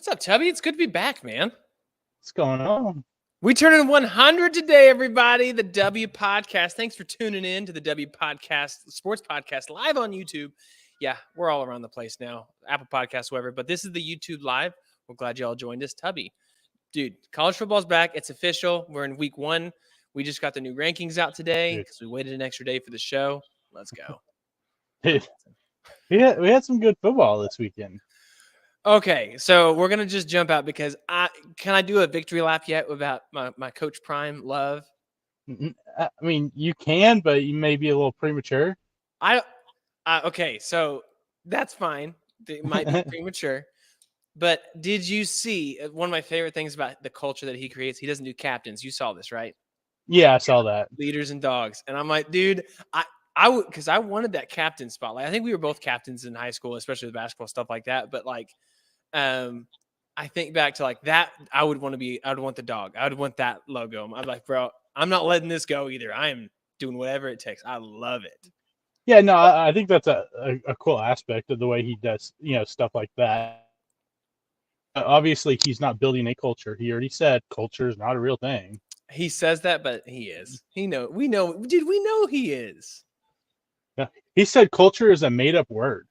What's up, Tubby? It's good to be back, man. What's going on? We turning 100 today, everybody. The W Podcast. Thanks for tuning in to the W Podcast, Sports Podcast, live on YouTube. Yeah, we're all around the place now. Apple Podcasts, whatever. But this is the YouTube live. We're glad you all joined us. Tubby, dude, college football's back. It's official. We're in week 1. We just got the new rankings out today because we waited an extra day for the show. Let's go. we had some good football this weekend. Okay, so we're gonna just jump out because can I do a victory lap yet about my Coach Prime love? I mean, you can, but you may be a little premature. Okay, so that's fine. It might be premature, but did you see one of my favorite things about the culture that he creates? He doesn't do captains. You saw this, right? Yeah, I saw that. Leaders and dogs, and I'm like, dude, I would, because I wanted that captain spot. Like, I think we were both captains in high school, especially with basketball stuff like that. But like, I think back to like that. I would want the dog. I would want that logo. I'm like, bro, I'm not letting this go either. I am doing whatever it takes. I love it. Yeah, no, I think that's a cool aspect of the way he does, stuff like that. Obviously, he's not building a culture. He already said culture is not a real thing. He says that, but he is. We know, dude, we know he is. Yeah, he said culture is a made-up word.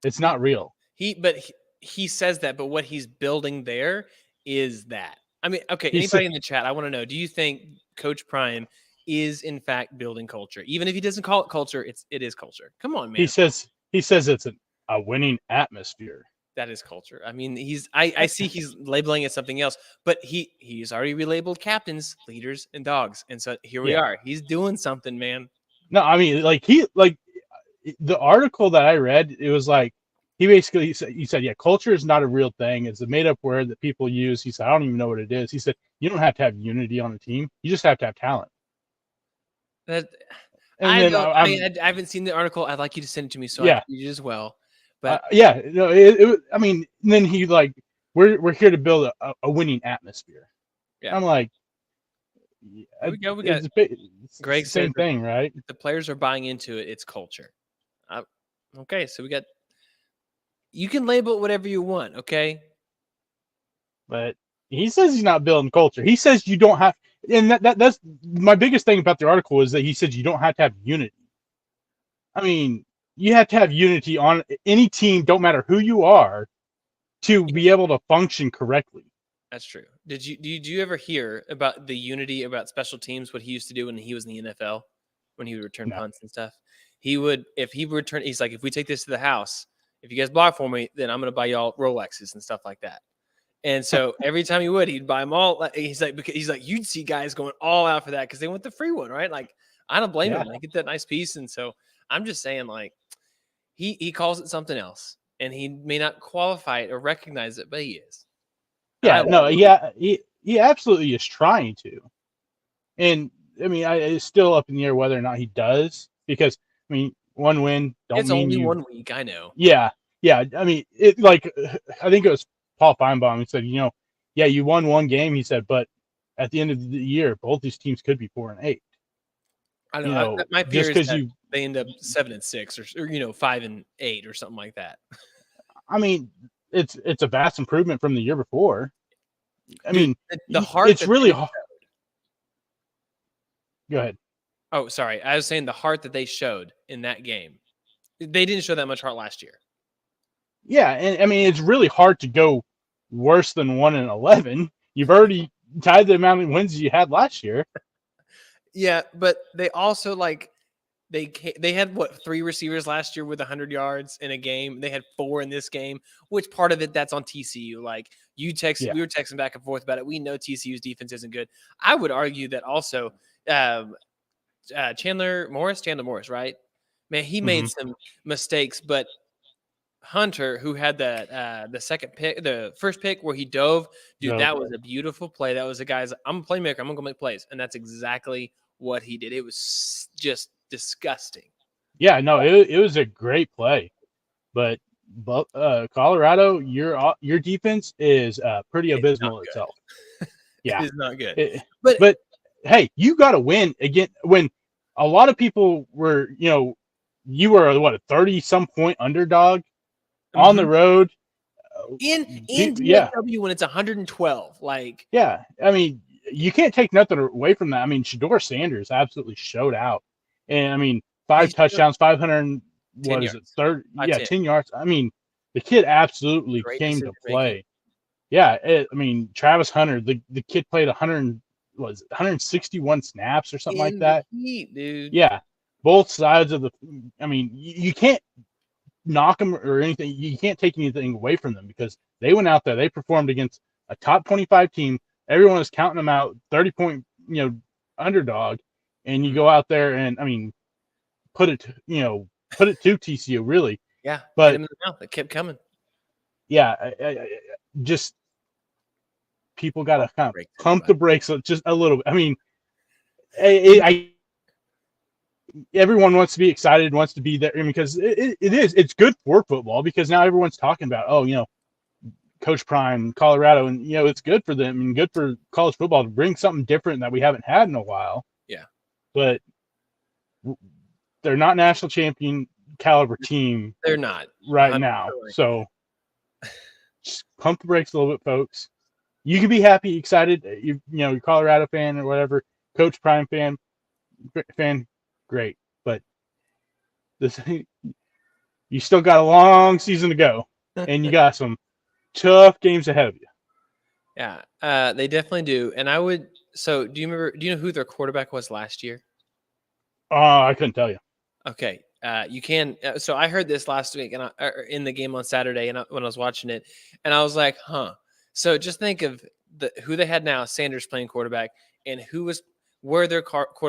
It's not real. He says that, but what he's building there is that. I mean, okay, anybody in the chat, I want to know, do you think Coach Prime is in fact building culture? Even if he doesn't call it culture, it is culture. Come on, man. He says it's a winning atmosphere. That is culture. I mean, I see he's labeling it something else, but he's already relabeled captains, leaders, and dogs. And so here we are. He's doing something, man. No, I mean, the article that I read, it was like, he said, yeah, culture is not a real thing. It's a made-up word that people use. He said, I don't even know what it is. He said, you don't have to have unity on a team. You just have to have talent. I haven't seen the article. I'd like you to send it to me, so I can read it as well. But I mean, then he like, we're here to build a winning atmosphere. Yeah. I'm like, we got Greg same thing, right? The players are buying into it. It's culture. Okay, so we got. You can label it whatever you want, okay? But he says he's not building culture. He says you don't have, and that's my biggest thing about the article is that he said you don't have to have unity. I mean, you have to have unity on any team, don't matter who you are, to be able to function correctly. That's true. Did you ever hear about the unity about special teams? What he used to do when he was in the NFL, when he would return punts and stuff. He's like, if we take this to the house. If you guys block for me, then I'm going to buy y'all Rolexes and stuff like that. And so every time he would, he'd buy them all. He's like, you'd see guys going all out for that because they want the free one, right? Like, I don't blame him. They get that nice piece. And so I'm just saying, like, he calls it something else, and he may not qualify it or recognize it, but he is. He absolutely is trying to. And I mean, it's still up in the air whether or not he does, because I mean, one win it's only 1 week. I know. Yeah. I mean, I think it was Paul Feinbaum. He said, you won one game. He said, but at the end of the year, both these teams could be 4-8. I know. My fear is that they end up 7-6 or 5-8 or something like that. I mean, it's a vast improvement from the year before. I mean, it's really hard. Go ahead. Oh, sorry. I was saying the heart that they showed in that game. They didn't show that much heart last year. Yeah, and I mean, it's really hard to go worse than 1-11. You've already tied the amount of wins you had last year. Yeah, but they also they had 3 receivers last year with 100 yards in a game. They had 4 in this game, which part of it that's on TCU. Like we were texting back and forth about it. We know TCU's defense isn't good. I would argue that also. Chandler Morris, right? Man, he made some mistakes, but Hunter, who had the second pick, the first pick where he dove, dude, that was a beautiful play. That was a guy's. I'm a playmaker. I'm gonna go make plays, and that's exactly what he did. It was just disgusting. Yeah, no, it was a great play, but Colorado, your defense is pretty abysmal itself. Yeah, it is not good. But hey, you got to win again when a lot of people were, you were a 30-some point underdog on the road. in Yeah, DFW when it's 112. Like, yeah. I mean, you can't take nothing away from that. I mean, Shador Sanders absolutely showed out, and I mean, he 5 showed up touchdowns, 500. 10 What is it? yards, Third? Yeah, 5'10". 10 yards. I mean, the kid absolutely Great came decision to making. play. Yeah, I mean, Travis Hunter, the kid played 161 snaps or something like In the that. heat, dude. Yeah, both sides of the. I mean, you can't knock them or anything. You can't take anything away from them because they went out there, they performed against a top 25 team. Everyone was counting them out, 30-point, underdog, and you go out there and I mean, put it to TCU really. Yeah, hit But him in the mouth. It kept coming. yeah, just people got to Pump kind of brakes, pump everybody. the brakes just a little bit. I mean, everyone wants to be excited, wants to be there because it's good for football because now everyone's talking about Coach Prime, Colorado, and it's good for them and good for college football to bring something different that we haven't had in a while. Yeah, But they're not national champion caliber team they're not right 100%. now, so just pump the brakes a little bit, folks. You can be happy, excited, you're Colorado fan or whatever, Coach Prime fan, great, but this you still got a long season to go, and you got some tough games ahead of you. Yeah, they definitely do. And I would. So, do you remember? Do you know who their quarterback was last year? I couldn't tell you. Okay, you can. So I heard this last week, and in the game on Saturday, and when I was watching it, and I was like, "Huh." So just think of who they had now: Sanders playing quarterback, and were their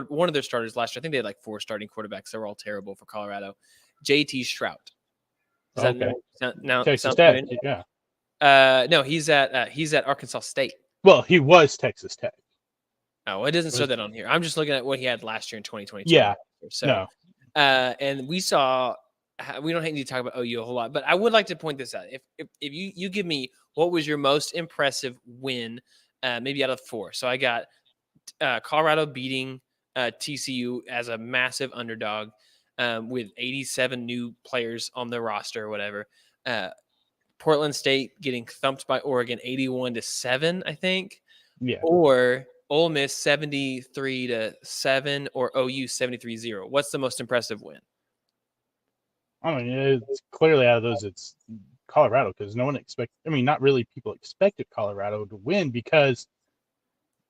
one of their starters last year. I think they had like 4 starting quarterbacks. They were all terrible for Colorado. JT Shrout. Does that Okay. sound Texas Tech, familiar? yeah. No, he's at Arkansas State. Well, he was Texas Tech. Oh, it doesn't show that on here. I'm just looking at what he had last year in 2022. Yeah. So, No. and we saw. We don't need to talk about OU a whole lot, but I would like to point this out. If you give me what was your most impressive win, maybe out of 4. So I got Colorado beating TCU as a massive underdog with 87 new players on the roster or whatever. Portland State getting thumped by Oregon 81-7, I think. Yeah. Or Ole Miss 73-7 or OU 73-0. What's the most impressive win? I mean, it's clearly out of those, it's Colorado because no one not really people expected Colorado to win because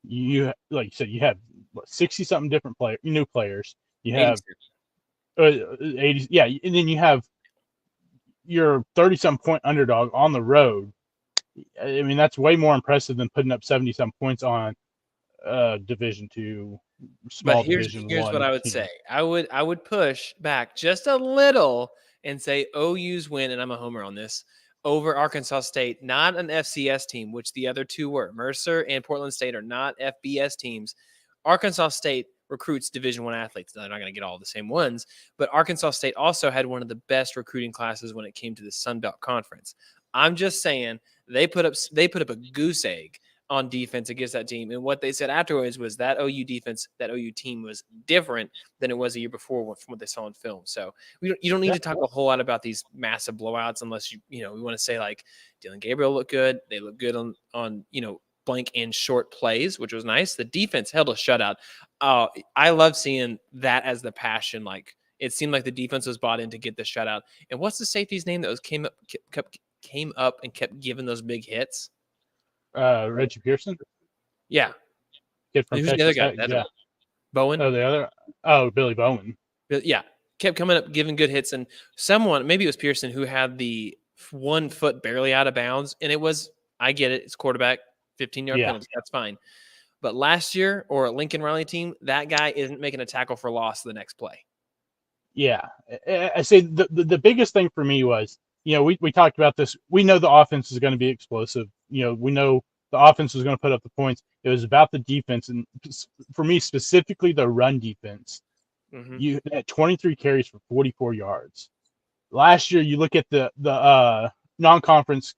like you said, you have 60 something different new players. You have 80, yeah, and then you have your 30 some point underdog on the road. I mean, that's way more impressive than putting up 70 some points on Division 2, small Division 1. Here's what I would say. I would push back just a little and say OU's win, and I'm a homer on this, over Arkansas State, not an FCS team, which the other 2 were. Mercer and Portland State are not FBS teams. Arkansas State recruits Division 1 athletes. They're not going to get all the same ones, but Arkansas State also had one of the best recruiting classes when it came to the Sun Belt Conference. I'm just saying they put up a goose egg on defense against that team. And what they said afterwards was that OU defense, that OU team was different than it was a year before from what they saw in film. So you don't need to talk a whole lot about these massive blowouts unless we want to say like Dylan Gabriel looked good. They look good on blank and short plays, which was nice. The defense held a shutout. I love seeing that as the passion. Like it seemed like the defense was bought in to get the shutout. And what's the safety's name that came up and kept giving those big hits? Reggie Pearson. Yeah. Kid from Who's Texas the other guy? Tech, yeah. Bowen. Oh, the other. Oh, Billy Bowen. Yeah, kept coming up, giving good hits, and someone, maybe it was Pearson, who had the 1 foot barely out of bounds, and it was. I get it. It's quarterback, 15-yard penalty. That's fine. But last year, or a Lincoln Riley team, that guy isn't making a tackle for loss the next play. Yeah, I say the biggest thing for me was, we talked about this. We know the offense is going to be explosive. We know the offense was going to put up the points. It was about the defense, and for me specifically, the run defense. Mm-hmm. You had 23 carries for 44 yards. Last year, you look at the non-conference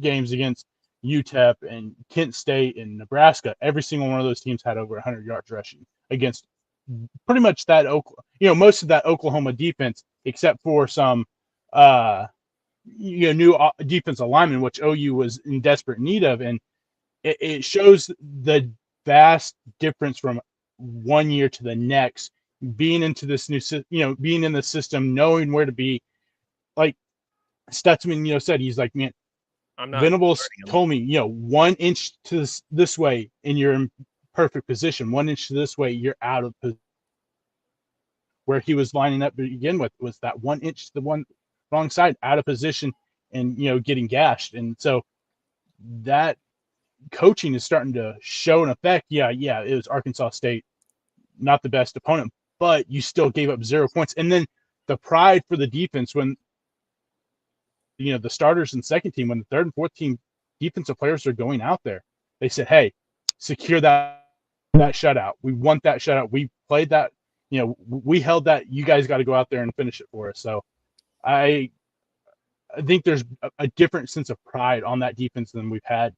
games against UTEP and Kent State and Nebraska. Every single one of those teams had over 100 yards rushing against pretty much that most of that Oklahoma defense, except for some new defensive lineman, which OU was in desperate need of, and it shows the vast difference from one year to the next. Being into this new, being in the system, knowing where to be, like Stutzman, said, he's like, man, I'm not. Venables told me, 1 inch to this way, and you're in perfect position. 1 inch to this way, you're out of position. Where he was lining up to begin with was that 1 inch to the one wrong side, out of position, and getting gashed. And so that coaching is starting to show an effect. Yeah, it was Arkansas State, not the best opponent, but you still gave up 0 points. And then the pride for the defense when the starters and second team, when the third and fourth team defensive players are going out there, they said, hey, secure that shutout. We want that shutout. We played that, we held that. You guys got to go out there and finish it for us. So I think there's a different sense of pride on that defense than we've had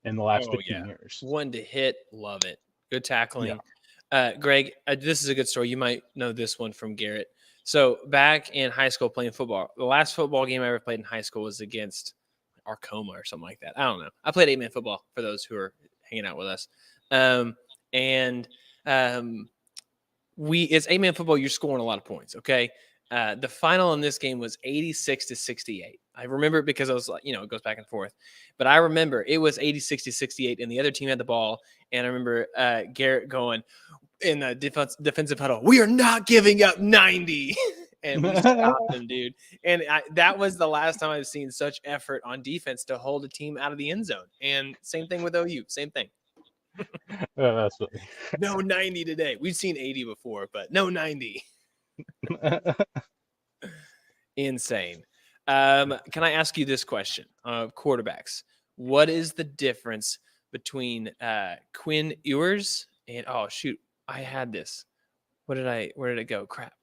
in the last 15 years. One to hit, love it. Good tackling. Yeah. Greg, this is a good story. You might know this one from Garrett. So back in high school playing football, the last football game I ever played in high school was against Arcoma or something like that. I don't know. I played 8-man football for those who are hanging out with us. It's 8-man football. You're scoring a lot of points. Okay. The final in this game was 86-68. I remember it because I was like, it goes back and forth, but I remember it was 86-68 and the other team had the ball. And I remember Garrett going in the defensive huddle, we are not giving up 90. And we stopped them, dude. And that was the last time I've seen such effort on defense to hold a team out of the end zone. And same thing with OU, same thing. That's funny. No 90 today. We've seen 80 before, but no 90. Insane. Can I ask you this question of quarterbacks? What is the difference between Quinn Ewers and I had this. Where did it go? Crap.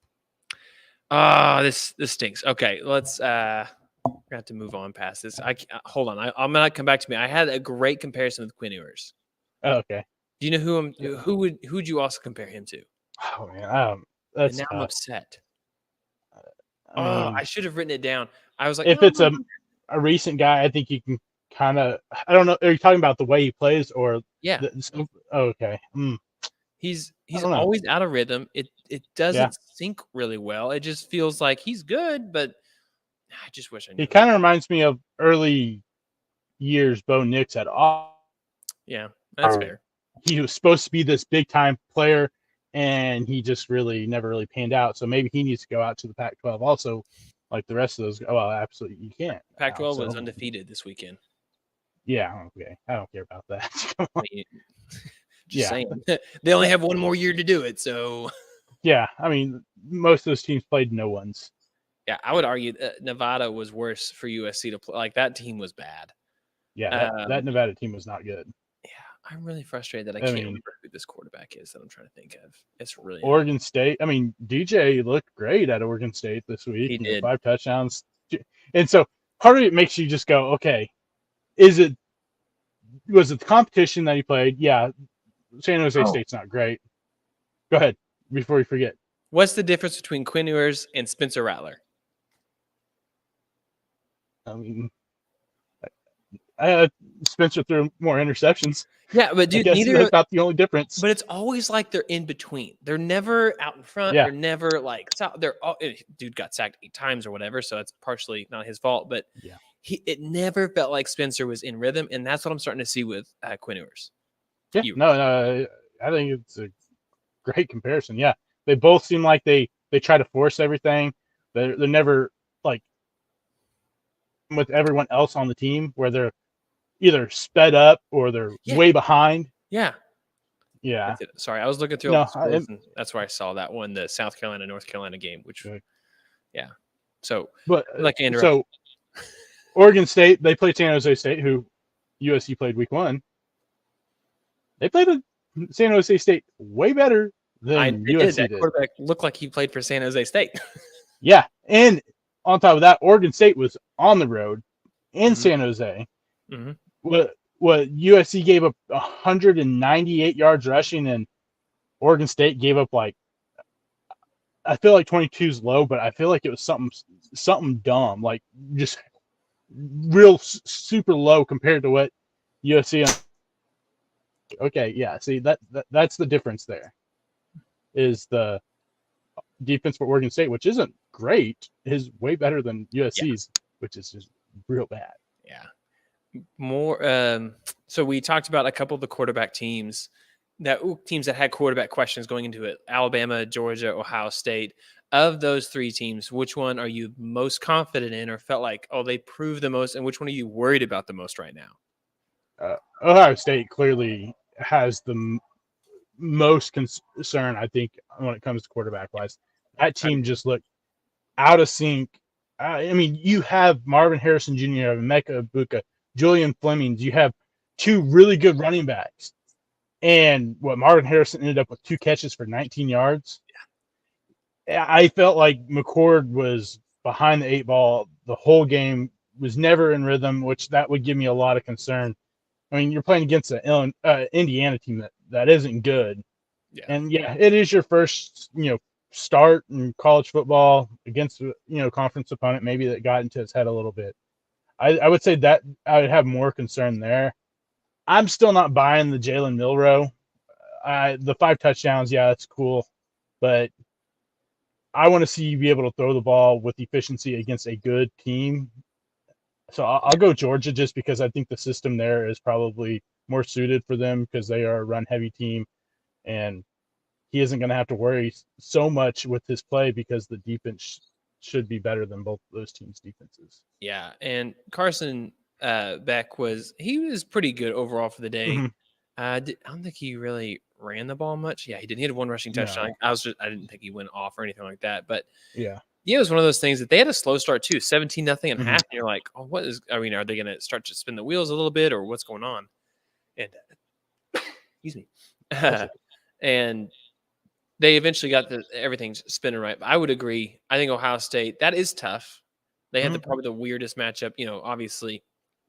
This stinks. Okay, let's we have to move on past this. Hold on. I'm gonna come back to me. I had a great comparison with Quinn Ewers. Oh, okay. Do you know who would you also compare him to? Oh man, that's and now I'm upset. I should have written it down. I was like, if it's a recent guy, I think you can kind of. I don't know. Are you talking about the way he plays or? Yeah. Okay. He's always out of rhythm. It doesn't sync really well. It just feels like he's good, but I just wish I knew. He kind of reminds me of early years Bo Nix at all. Yeah, that's fair. He was supposed to be this big time player, and he just never really panned out. So maybe he needs to go out to the Pac-12 also, like the rest of those. Oh, well, absolutely, you can't. Pac-12 was undefeated this weekend. Yeah, okay. I don't care about that. Just saying. They only have one more year to do it, so. Yeah, I mean, most of those teams played no ones. Yeah, I would argue Nevada was worse for USC to play. Like, that team was bad. Yeah, that Nevada team was not good. Yeah, I'm really frustrated that I can't remember who this quarterback is that I'm trying to think of. It's really Oregon State. I mean, DJ looked great at Oregon State this week. He did. 5 touchdowns. And so part of it makes you just go, okay, was it the competition that he played? Yeah, San Jose State's not great. Go ahead before we forget. What's the difference between Quinn Ewers and Spencer Rattler? I mean, Spencer threw more interceptions. Yeah, but dude, that's about the only difference. But it's always like they're in between. They're never out in front. Yeah. They're never like dude got sacked 8 times or whatever, so it's partially not his fault. But it never felt like Spencer was in rhythm, and that's what I'm starting to see with Quinn Ewers. Yeah, no, I think it's a great comparison. Yeah, they both seem like they try to force everything. They're never like with everyone else on the team where they're either sped up or they're way behind. Yeah. Yeah. Sorry, I was looking through all the scores, and that's where I saw that one, the South Carolina, North Carolina game, which So so Oregon State, they played San Jose State, who USC played week 1. They played San Jose State way better than USC did. That quarterback looked like he played for San Jose State. Yeah. And on top of that, Oregon State was on the road in San Jose. Mm-hmm. What USC gave up 198 yards rushing, and Oregon State gave up I feel like 22 is low, but I feel like it was something dumb, like just real super low compared to what USC. Okay, yeah. See that's the difference there. Is the defense for Oregon State, which isn't great, is way better than USC's, which is just real bad. Yeah. More. So we talked about a couple of the quarterback teams that had quarterback questions going into it: Alabama, Georgia, Ohio State. Of those three teams, which one are you most confident in, or felt like, oh, they proved the most, and which one are you worried about the most right now? Ohio State clearly has the most concern, I think, when it comes to quarterback wise. That team just looked out of sync. I mean, you have Marvin Harrison Jr., you have Emeka Ibuka, Julian Flemings. You have two really good running backs. And Marvin Harrison ended up with 2 catches for 19 yards. I felt like McCord was behind the 8 ball the whole game, was never in rhythm, which that would give me a lot of concern. I mean, you're playing against an Indiana team that isn't good. Yeah. And yeah, it is your first, start in college football against, conference opponent maybe that got into his head a little bit. I would say that I would have more concern there. I'm still not buying the Jalen Milroe. The 5 touchdowns, yeah, that's cool. But I want to see you be able to throw the ball with efficiency against a good team. So I'll go Georgia just because I think the system there is probably more suited for them because they are a run-heavy team. And he isn't going to have to worry so much with his play because the defense should be better than both those teams' defenses. Yeah, and Carson Beck was pretty good overall for the day. Mm-hmm. I don't think he really ran the ball much. Yeah, he didn't. He had 1 rushing touchdown. No. I didn't think he went off or anything like that. But yeah, it was one of those things that they had a slow start too, 17-0 at Mm-hmm. half. And you're like, oh, what is? I mean, are they going to start to spin the wheels a little bit, or what's going on? And excuse me, and they eventually got everything spinning right. But I would agree. I think Ohio State, that is tough. They had probably the weirdest matchup, obviously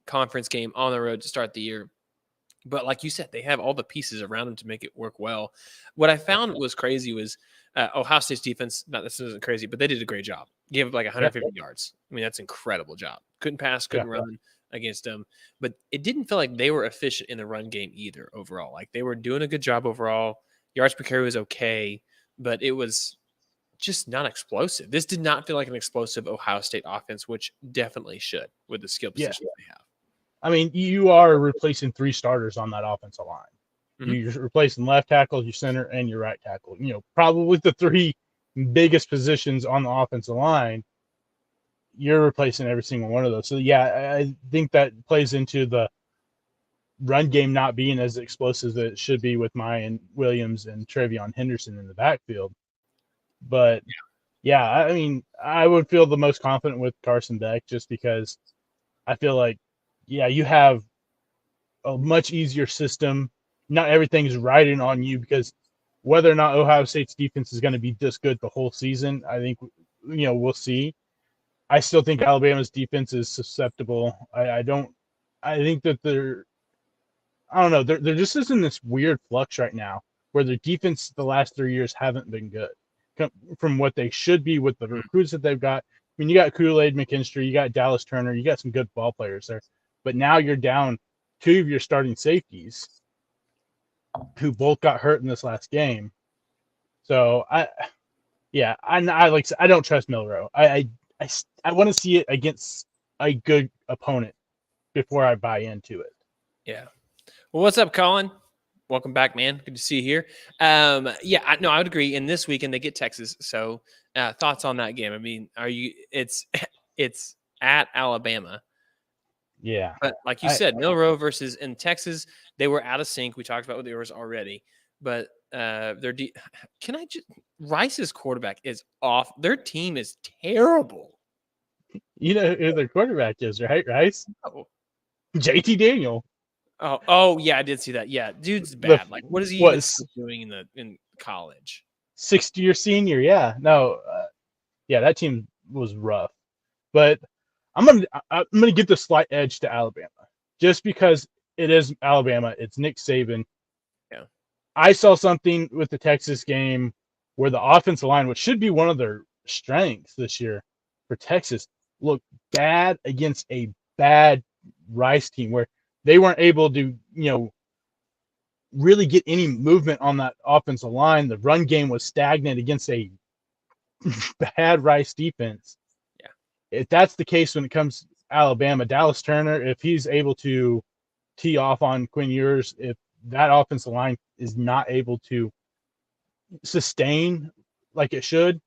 conference game on the road to start the year. But like you said, they have all the pieces around them to make it work well. What I found was crazy was Ohio State's defense. Not this isn't crazy, but they did a great job. Gave up like 150 yards. I mean, that's an incredible job. Couldn't pass, couldn't run against them. But it didn't feel like they were efficient in the run game either overall. Like they were doing a good job overall. Yards per carry was okay, but it was just not explosive. This did not feel like an explosive Ohio State offense, which definitely should with the skill position they have. I mean, you are replacing 3 starters on that offensive line. Mm-hmm. You're replacing left tackle, your center, and your right tackle. Probably the 3 biggest positions on the offensive line. You're replacing every single one of those. So, yeah, I think that plays into the run game not being as explosive as it should be with Mayan Williams and Travion Henderson in the backfield. But, yeah, I mean, I would feel the most confident with Carson Beck just because I feel like, yeah, you have a much easier system. Not everything is riding on you because whether or not Ohio State's defense is going to be this good the whole season, I think, we'll see. I still think Alabama's defense is susceptible. I think that I don't know. They're just in this weird flux right now where their defense the last 3 years haven't been good from what they should be with the recruits that they've got. I mean, you got Kool-Aid McKinstry, you got Dallas Turner, you got some good ball players there. But now you're down 2 of your starting safeties who both got hurt in this last game. So I don't trust Milroe. I want to see it against a good opponent before I buy into it. Yeah. Well, what's up, Colin? Welcome back, man. Good to see you here. I would agree. In this weekend, they get Texas. So thoughts on that game? I mean, it's at Alabama. Yeah. But like you said, Milroe versus in Texas, they were out of sync. We talked about what they were already. But Rice's quarterback is off. Their team is terrible. You know who their quarterback is, right, Rice? Oh. JT Daniel. Oh, yeah, I did see that. Yeah, dude's bad. What is he even doing in college? 6th-year senior, yeah. No, that team was rough. But I'm gonna give the slight edge to Alabama just because it is Alabama. It's Nick Saban. Yeah, I saw something with the Texas game where the offensive line, which should be one of their strengths this year for Texas, looked bad against a bad Rice team where they weren't able to, really get any movement on that offensive line. The run game was stagnant against a bad Rice defense. Yeah. If that's the case when it comes to Alabama, Dallas Turner, if he's able to tee off on Quinn Ewers, if that offensive line is not able to sustain like it should,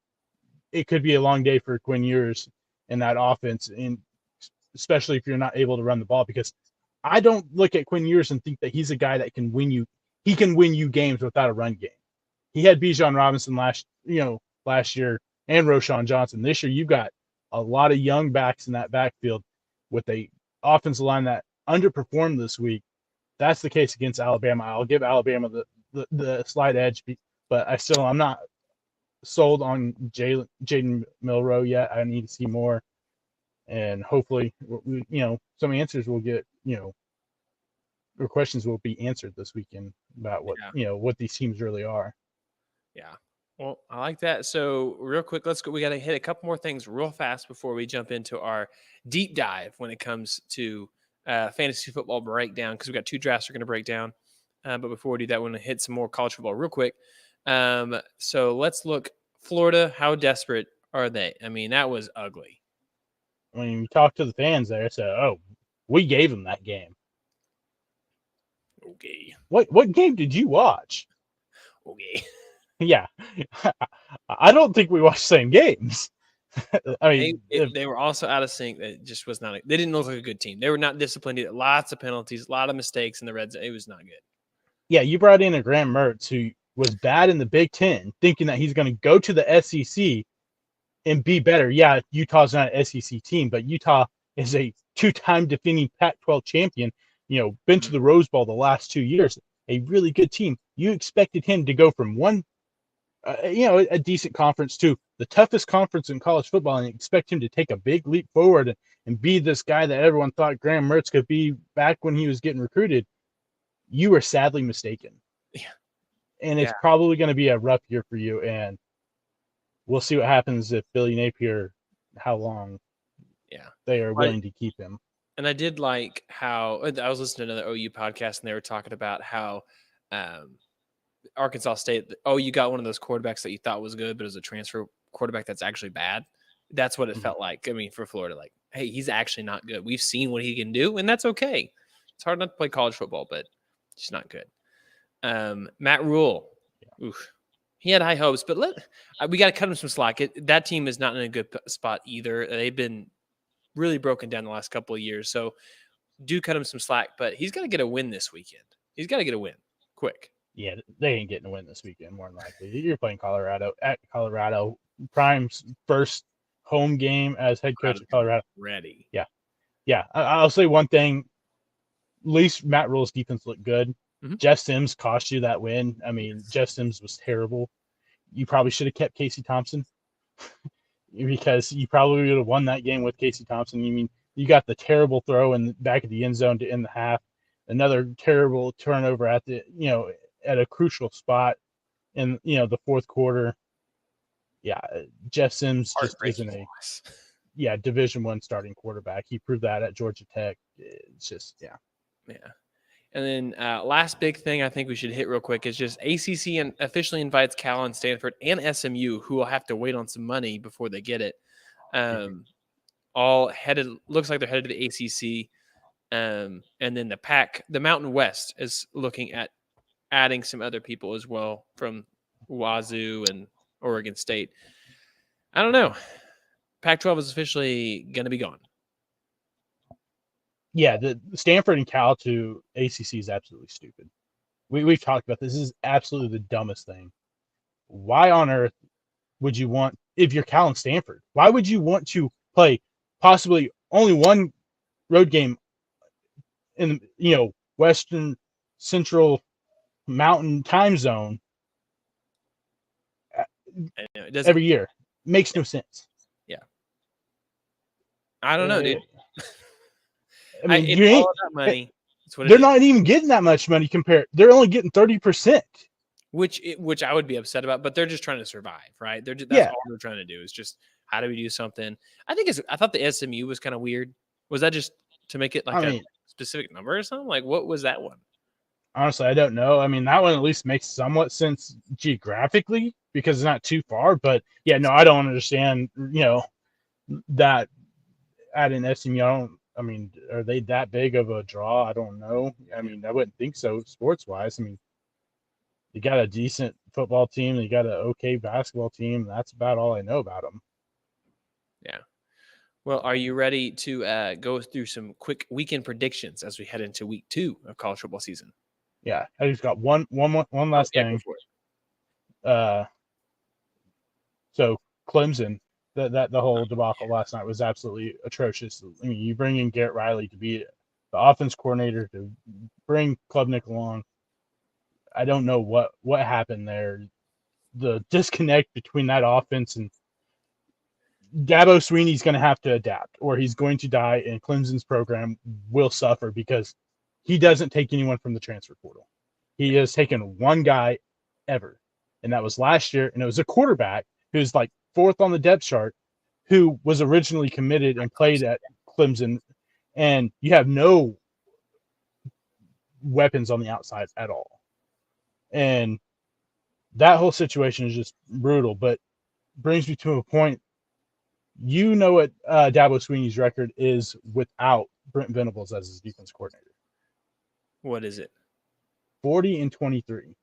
it could be a long day for Quinn Ewers in that offense, and especially if you're not able to run the ball, because I don't look at Quinn Ewers and think that he's a guy that can win you. He can win you games without a run game. He had Bijan Robinson last year and Roschon Johnson. This year, you've got a lot of young backs in that backfield with a offensive line that underperformed this week. That's the case against Alabama. I'll give Alabama the slight edge, but I'm not sold on Jaden Milroe yet. I need to see more, and hopefully, some answers will get, or questions will be answered this weekend about what these teams really are. Yeah. Well, I like that. So real quick, let's go. We got to hit a couple more things real fast before we jump into our deep dive when it comes to fantasy football breakdown, because we got 2 drafts we're going to break down. But before we do that, we want to hit some more college football real quick. So let's look. Florida, how desperate are they? I mean, that was ugly. When you talk to the fans there, so we gave them that game. Okay. What game did you watch? Okay. Yeah, I don't think we watched the same games. I mean, they were also out of sync. It just was not. They didn't look like a good team. They were not disciplined. Lots of penalties, a lot of mistakes in the red zone. It was not good. Yeah, you brought in a Graham Mertz who was bad in the Big Ten, thinking that he's going to go to the SEC and be better. Yeah, Utah's not an SEC team, but Utah is a 2-time defending Pac-12 champion. Been to the Rose Bowl the last 2 years. A really good team. You expected him to go from one, a decent conference to the toughest conference in college football, and expect him to take a big leap forward and be this guy that everyone thought Graham Mertz could be back when he was getting recruited. You were sadly mistaken. Yeah. And it's probably going to be a rough year for you, and we'll see what happens if Billy Napier, how long they are willing to keep him. And I did like how I was listening to another OU podcast, and they were talking about how Arkansas State, you got one of those quarterbacks that you thought was good, but as a transfer quarterback that's actually bad. That's what it felt like. I mean, for Florida, like, hey, he's actually not good. We've seen what he can do, and that's okay. It's hard not to play college football, but he's not good. Matt Rhule, he had high hopes, but we got to cut him some slack. That team is not in a good spot either. They've been really broken down the last couple of years, so do cut him some slack. But he's got to get a win this weekend. He's got to get a win quick. Yeah, they ain't getting a win this weekend, more than likely. You're playing Colorado at Colorado. Prime's first home game as head coach of Colorado. Ready. Yeah. I'll say one thing. At least Matt Rhule's defense looked good. Mm-hmm. Jeff Sims cost you that win. I mean, Jeff Sims was terrible. You probably should have kept Casey Thompson because you probably would have won that game with Casey Thompson. I mean, you got the terrible throw in the back of the end zone to end the half. Another terrible turnover at at a crucial spot in the fourth quarter. Yeah, Jeff Sims just isn't a Division I starting quarterback. He proved that at Georgia Tech. It's just yeah. And then last big thing I think we should hit real quick is just ACC officially invites Cal and Stanford and SMU, who will have to wait on some money before they get it. All headed, looks like they're headed to the ACC. And then the Mountain West is looking at adding some other people as well from Wazoo and Oregon State. I don't know. Pac-12 is officially going to be gone. Yeah, the Stanford and Cal to ACC is absolutely stupid. We've talked about this. This is absolutely the dumbest thing. Why on earth would you want, if you're Cal and Stanford, why would you want to play possibly only one road game in Western Central Mountain time zone every year? Makes no sense. Yeah. I don't know, dude. I mean, all that money. They're not even getting that much money compared. They're only getting 30%. Which I would be upset about, but they're just trying to survive, right? That's all they're trying to do is just how do we do something. I thought the SMU was kind of weird. Was that just to make it like I a mean, specific number or something? Like, what was that one? honestly, I don't know. I mean, that one at least makes somewhat sense geographically because it's not too far. But yeah, no, I don't understand. That at an SMU, I mean, are they that big of a draw? I don't know. I mean, I wouldn't think so sports wise. I mean, you got a decent football team, you got an okay basketball team. That's about all I know about them. Yeah. Well, are you ready to go through some quick weekend predictions as we head into week 2 of college football season? Yeah, I just got one last Yeah, go thing. for it. So Clemson, that the whole debacle last night was absolutely atrocious. I mean, you bring in Garrett Riley to be the offense coordinator to bring Klubnik along. I don't know what happened there. The disconnect between that offense and Dabo Sweeney's going to have to adapt, or he's going to die, and Clemson's program will suffer because he doesn't take anyone from the transfer portal. He has taken one guy ever, and that was last year, and it was a quarterback who's like 4th on the depth chart, who was originally committed and played at Clemson, and you have no weapons on the outside at all. And that whole situation is just brutal, but brings me to a point. You know what Dabo Sweeney's record is without Brent Venables as his defense coordinator? What is it? 40-23.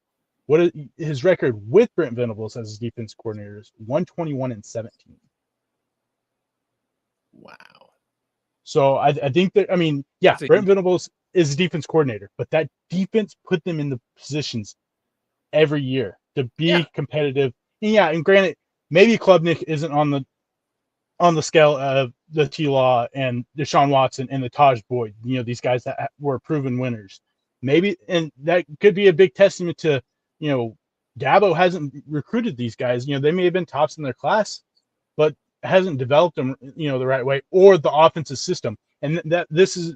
What is his record with Brent Venables as his defense coordinator? Is 121-17. Wow. So I think that, I mean, yeah, Brent huge... Venables is a defense coordinator, but that defense put them in the positions every year to be competitive. And yeah, and granted, maybe Klubnik isn't on the scale of the T-Law and Deshaun Watson and the Taj Boyd, these guys that were proven winners. Maybe, and that could be a big testament to, Dabo hasn't recruited these guys. They may have been tops in their class, but hasn't developed them, the right way, or the offensive system. And this is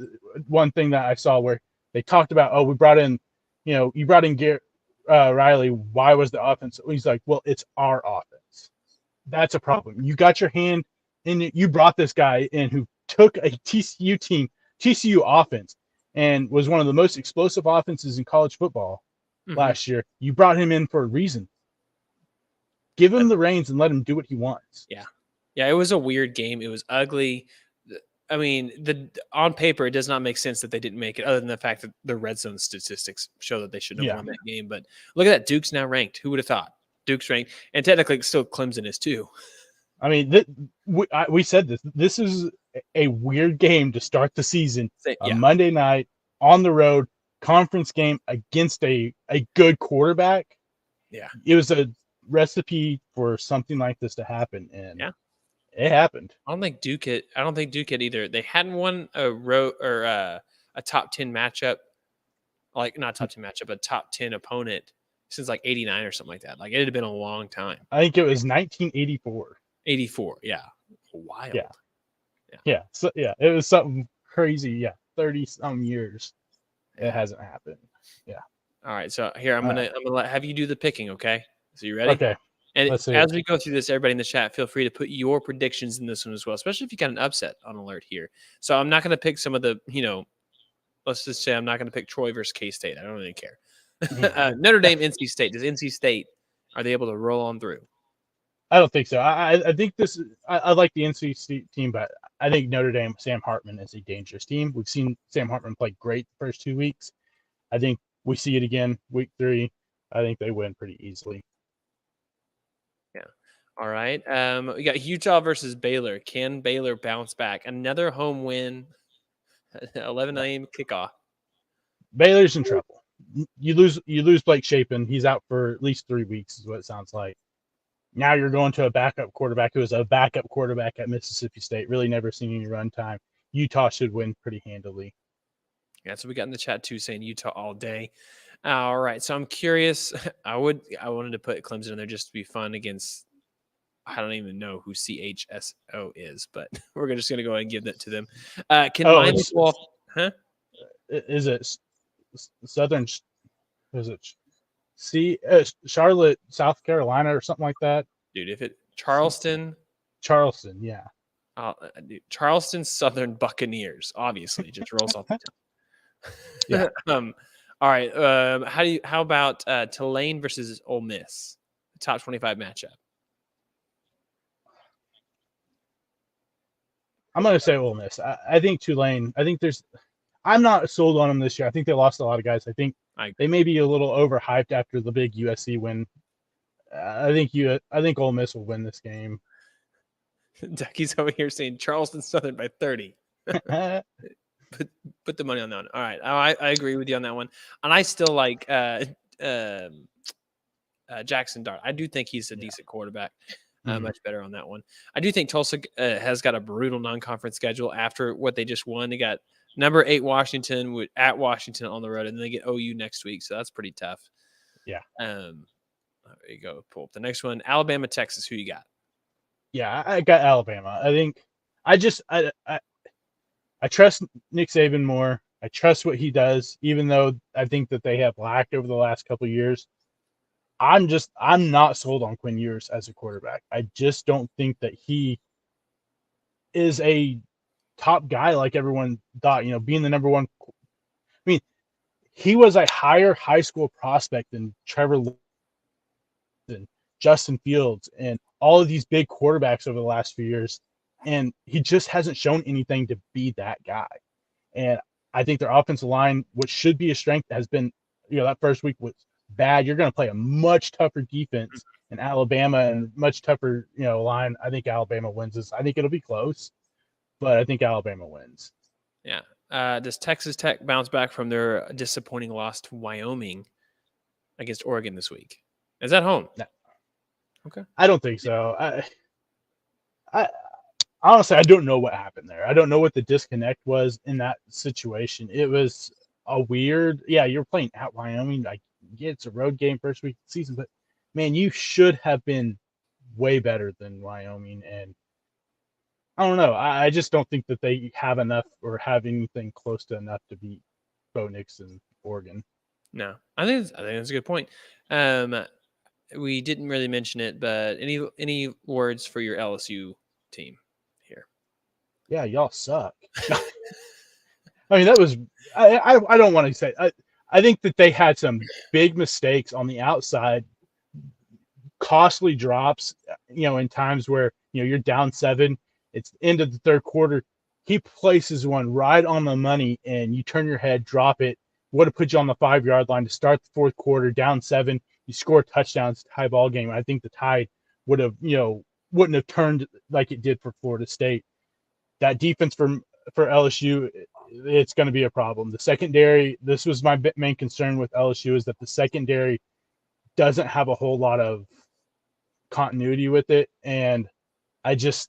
one thing that I saw where they talked about, we brought in, you brought in Garrett Riley. Why was the offense? He's like, well, it's our offense. That's a problem. You got your hand in, you brought this guy in who took a TCU offense, and was one of the most explosive offenses in college football last year. You brought him in for a reason. Give him the reins and let him do what he wants. Yeah. Yeah, it was a weird game. It was ugly. I mean, on paper, it does not make sense that they didn't make it, other than the fact that the red zone statistics show that they should have won that game. But look at that. Duke's now ranked. Who would have thought? Duke's ranked. And technically, still Clemson is too. I mean, we said this. This is a weird game to start the season. A Monday night, on the road, conference game against a good quarterback. Yeah. It was a recipe for something like this to happen. And it happened. I don't think Duke had either. They hadn't won a top 10 matchup, like not top 10 matchup, a top 10 opponent since like 89 or something like that. Like it had been a long time. I think it was 1984. 84, yeah. Wild. Yeah. So it was something crazy. Yeah. 30-some years. It hasn't happened. Yeah. All right. So here I'm gonna have you do the picking, okay? So you ready? Okay. And as we go through this, everybody in the chat, feel free to put your predictions in this one as well, especially if you got an upset on alert here. So I'm not going to pick some of the, let's just say I'm not going to pick Troy versus K-State. I don't really care. Notre Dame, NC State. Does NC State, are they able to roll on through? I don't think so. I think I like the NC State team, but I think Notre Dame, Sam Hartman is a dangerous team. We've seen Sam Hartman play great the first 2 weeks. I think we see it again week 3. I think they win pretty easily. Yeah. All right. We got Utah versus Baylor. Can Baylor bounce back? Another home win. 11 a.m. kickoff. Baylor's in trouble. You lose Blake Shapen. He's out for at least 3 weeks, is what it sounds like. Now you're going to a backup quarterback who was a backup quarterback at Mississippi State. Really never seen any run time. Utah should win pretty handily. Yeah, so we got in the chat too saying Utah all day. All right, so I'm curious. I wanted to put Clemson in there just to be fun against. I don't even know who CHSO is, but we're just going to go ahead and give that to them. Can Miami pull off? Huh? Is it Southern? Is it Charlotte, South Carolina, or something like that? Dude, if it Charleston, yeah. Charleston Southern Buccaneers, obviously, just rolls off the tongue. Yeah. All right. How about Tulane versus Ole Miss, the top 25 matchup? I'm going to say Ole Miss. I think Tulane. I'm not sold on them this year. I think they lost a lot of guys. I think they may be a little overhyped after the big USC win. I think Ole Miss will win this game. Ducky's over here saying Charleston Southern by 30. Put the money on that one. All right. I agree with you on that one. And I still like Jackson Dart. I do think he's a decent quarterback. Much better on that one. I do think Tulsa has got a brutal non-conference schedule after what they just won. They got number 8 Washington at Washington on the road, and then they get OU next week. So that's pretty tough. Yeah. There you go. Pull up the next one. Alabama, Texas. Who you got? Yeah, I got Alabama. I think I trust Nick Saban more. I trust what he does, even though I think that they have lacked over the last couple of years. I'm not sold on Quinn Ewers as a quarterback. I just don't think that he is a top guy like everyone thought, being the number one. I mean, he was a higher high school prospect than Trevor and Justin Fields and all of these big quarterbacks over the last few years. And he just hasn't shown anything to be that guy. And I think their offensive line, which should be a strength, has been, that first week was bad. You're going to play a much tougher defense in Alabama and much tougher, line. I think Alabama wins this. I think it'll be close, but I think Alabama wins. Yeah. Does Texas Tech bounce back from their disappointing loss to Wyoming against Oregon this week? Is that home? No. Okay. I don't think so. I honestly, I don't know what happened there. I don't know what the disconnect was in that situation. It was a weird, you're playing at Wyoming. It's a road game first week of the season, but man, you should have been way better than Wyoming. And I don't know. I just don't think that they have enough or have anything close to enough to beat Bo Nix and Oregon. No, I think that's a good point. We didn't really mention it, but any words for your LSU team here? Yeah, y'all suck. I mean, that was I don't want to say. I think that they had some big mistakes on the outside, costly drops, in times where, you're down 7, it's the end of the third quarter. He places one right on the money and you turn your head, drop it. Would have put you on the 5-yard line to start the fourth quarter, down 7. You score touchdowns, tie ball game. I think the Tide would have, wouldn't have turned like it did for Florida State. That defense for LSU, it's going to be a problem. The secondary, this was my main concern with LSU, is that the secondary doesn't have a whole lot of continuity with it. And that's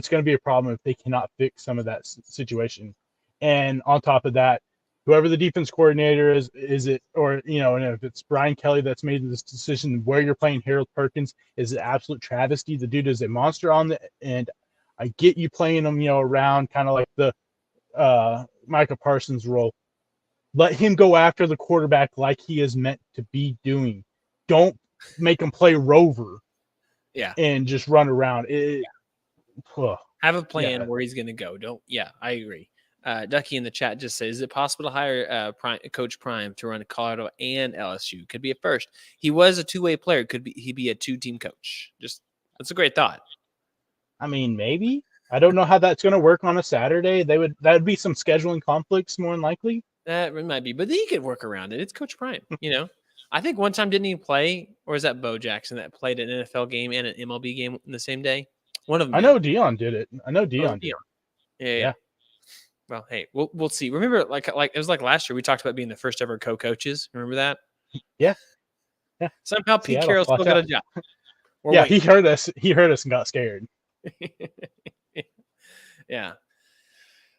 going to be a problem if they cannot fix some of that situation. And on top of that, whoever the defense coordinator is it, or, and if it's Brian Kelly that's made this decision where you're playing Harold Perkins, is an absolute travesty. The dude is a monster on the end. I get you playing him, around kind of like the Micah Parsons role. Let him go after the quarterback like he is meant to be doing. Don't make him play rover. Yeah. And just run around. Have a plan where he's going to go. I agree. Ducky in the chat just says, is it possible to hire Coach Prime to run Colorado and LSU? Could be a first. He was a two-way player. He'd be a two-team coach? That's a great thought. I mean, maybe. I don't know how that's going to work on a Saturday. That'd be some scheduling conflicts more than likely. That might be, but he could work around it. It's Coach Prime, I think one time didn't he play, or is that Bo Jackson that played an NFL game and an MLB game in the same day? One of them. I know Deion did it. Did. Yeah. Well, hey, we'll see. Remember, like it was like last year we talked about being the first ever co-coaches. Remember that? Yeah. Somehow Pete Carroll still got a job. He heard us. He heard us and got scared. Yeah.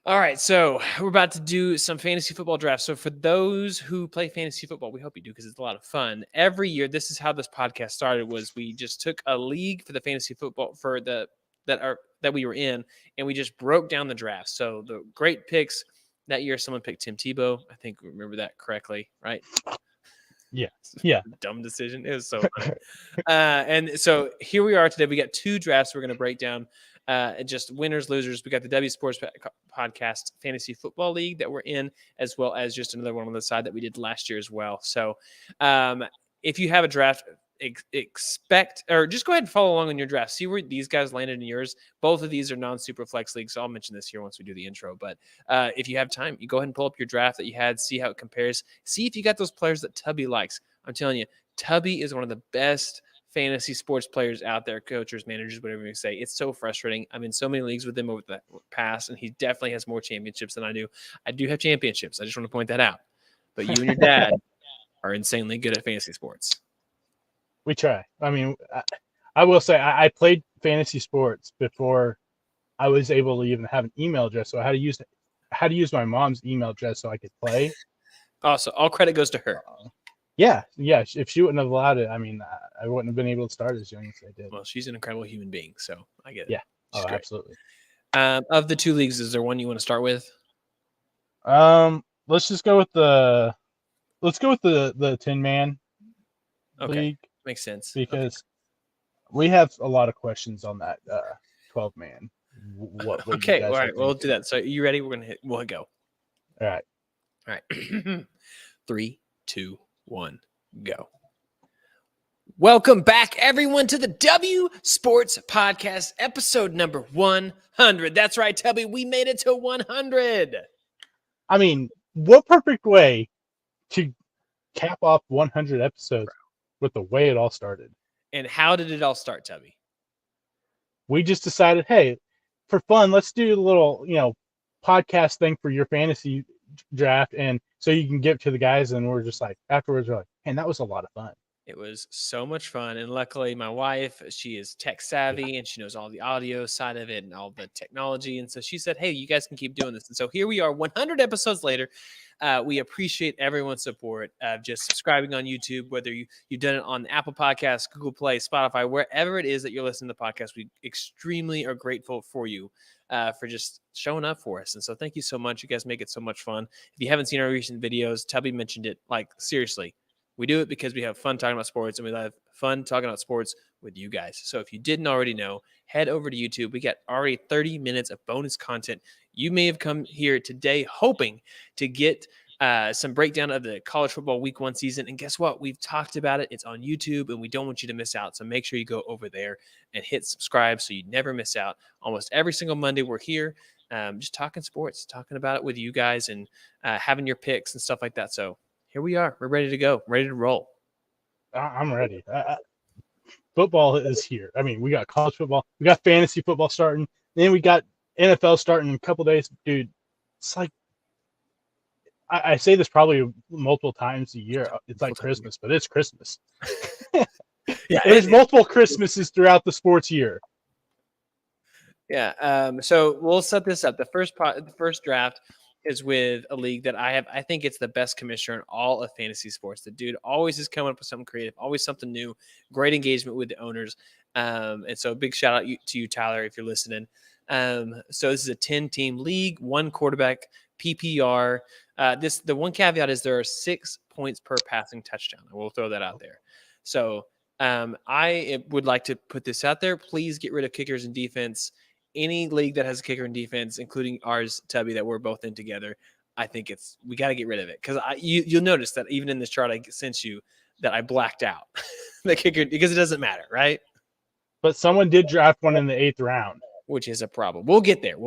All right, so we're about to do some fantasy football drafts. So for those who play fantasy football, we hope you do because it's a lot of fun. Every year, this is how this podcast started. Was we just took a league for the fantasy football that we were in, and we just broke down the draft. So the great picks that year, someone picked Tim Tebow. I think we remember that correctly, right? Yeah. Dumb decision. It was so funny. And so here we are today. We got 2 drafts we're going to break down. just winners, losers. We got the W Sports Podcast Fantasy Football League that we're in, as well as just another one on the side that we did last year as well. So if you have a draft, expect or just go ahead and follow along on your draft. See where these guys landed in yours. Both of these are non-super flex leagues, so I'll mention this here once we do the intro. But if you have time, you go ahead and pull up your draft that you had, see how it compares, see if you got those players that Tubby likes. I'm telling you, Tubby is one of the best fantasy sports players out there, coaches, managers, whatever you say. It's so frustrating. I'm in so many leagues with him over the past, and he definitely has more championships than I do. I do have championships. I just want to point that out. But you and your dad are insanely good at fantasy sports. We try. I mean, I will say I played fantasy sports before I was able to even have an email address. So I had to use my mom's email address so I could play. Also, all credit goes to her. Yeah. If she wouldn't have allowed it, I mean, I wouldn't have been able to start as young as I did. Well, she's an incredible human being, so I get it. Yeah. Oh, absolutely. Of the two leagues, is there one you want to start with? Let's just go with the 10-man league. Makes sense. Because we have a lot of questions on that 12-man. Okay, all right, we'll do that. So you ready? We'll go. All right. 3, 2, 1, go. Welcome back, everyone, to the W Sports Podcast, episode number 100. That's right, Tubby. We made it to 100. I mean, what perfect way to cap off 100 episodes with the way it all started. And how did it all start, Tubby? We just decided, hey, for fun, let's do a little, podcast thing for your fantasy draft, and so you can give it to the guys. And we're just like, afterwards, we're like, man, that was a lot of fun. It was so much fun. And luckily, my wife, she is tech savvy and she knows all the audio side of it and all the technology. And so she said, hey, you guys can keep doing this. And so here we are 100 episodes later. We appreciate everyone's support of just subscribing on YouTube, whether you've done it on Apple Podcasts, Google Play, Spotify, wherever it is that you're listening to the podcast. We extremely are grateful for you for just showing up for us. And so thank you so much. You guys make it so much fun. If you haven't seen our recent videos, Tubby mentioned it, like seriously. We do it because we have fun talking about sports, and we have fun talking about sports with you guys. So if you didn't already know, head over to YouTube. We got already 30 minutes of bonus content. You may have come here today hoping to get some breakdown of the college football week 1 season. And guess what? We've talked about it. It's on YouTube, and we don't want you to miss out. So make sure you go over there and hit subscribe so you never miss out. Almost every single Monday we're here just talking sports, talking about it with you guys, and having your picks and stuff like that. So here we are. We're ready to go, ready to roll. I'm ready. Football is here. I mean, we got college football. We got fantasy football starting. Then we got NFL starting in a couple days. Dude, it's like, I say this probably multiple times a year. It's like Christmas, but it's Christmas. Yeah, there's multiple Christmases throughout the sports year. Yeah. So we'll set this up. The first draft is with a league that I think it's the best commissioner in all of fantasy sports. The dude always is coming up with something creative, always something new, great engagement with the owners. And so big shout out to you, Tyler, if you're listening. So this is a 10-team league, 1 quarterback, PPR. The one caveat is there are 6 points per passing touchdown. I will throw that out there. So I would like to put this out there. Please get rid of kickers and defense. Any league that has a kicker and defense, including ours, Tubby, that we're both in together, I think we got to get rid of it. Because you'll notice that even in this chart I sent you that I blacked out the kicker because it doesn't matter, right? But someone did draft one in the 8th round, which is a problem. We'll get there.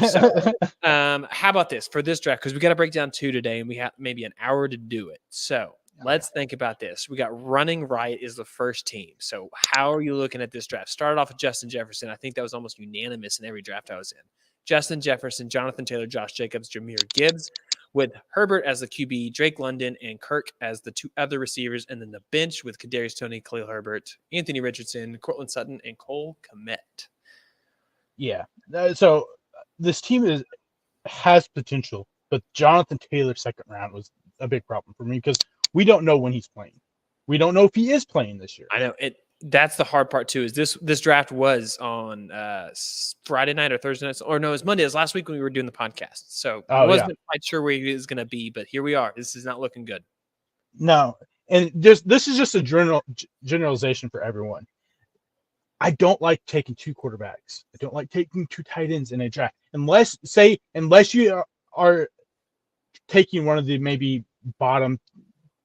So, how about this for this draft? Because we got to break down 2 today, and we have maybe an hour to do it. So let's think about this. We got running right is the first team. So how are you looking at this draft? Started off with Justin Jefferson. I think that was almost unanimous in every draft I was in. Justin Jefferson, Jonathan Taylor, Josh Jacobs, Jahmyr Gibbs, with Herbert as the QB, Drake London, and Kirk as the 2 other receivers, and then the bench with Kadarius Toney, Khalil Herbert, Anthony Richardson, Cortland Sutton, and Cole Kmet. Yeah. So this team has potential, but Jonathan Taylor's 2nd round was a big problem for me because we don't know when he's playing. We don't know if he is playing this year. I know it. That's the hard part too. Is this draft was on Friday night or Thursday night, or no, it was Monday. It was last week when we were doing the podcast. So I wasn't quite sure where he was going to be, but here we are. This is not looking good. No, and this is just a generalization for everyone. I don't like taking 2 quarterbacks. I don't like taking 2 tight ends in a draft unless you are taking one of the maybe bottom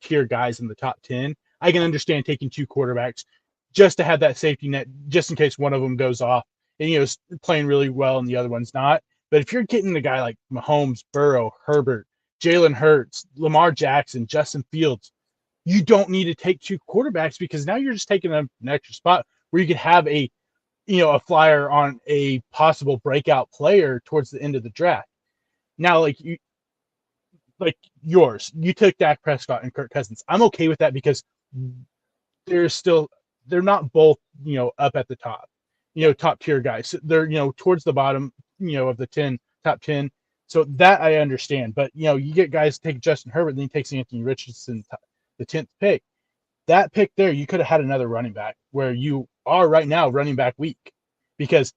tier guys in the top 10. I can understand taking 2 quarterbacks just to have that safety net, just in case one of them goes off and is playing really well and the other one's not. But if you're getting a guy like Mahomes, Burrow, Herbert, Jalen Hurts, Lamar Jackson, Justin Fields, you don't need to take 2 quarterbacks because now you're just taking an extra spot where you could have a flyer on a possible breakout player towards the end of the draft. Now, like yours, you took Dak Prescott and Kirk Cousins. I'm okay with that because they're not both up at the top, top tier guys. They're towards the bottom, of the top 10. So that I understand. But you get guys take Justin Herbert, then he takes Anthony Richardson, the 10th pick. That pick there, you could have had another running back where you are right now running back weak because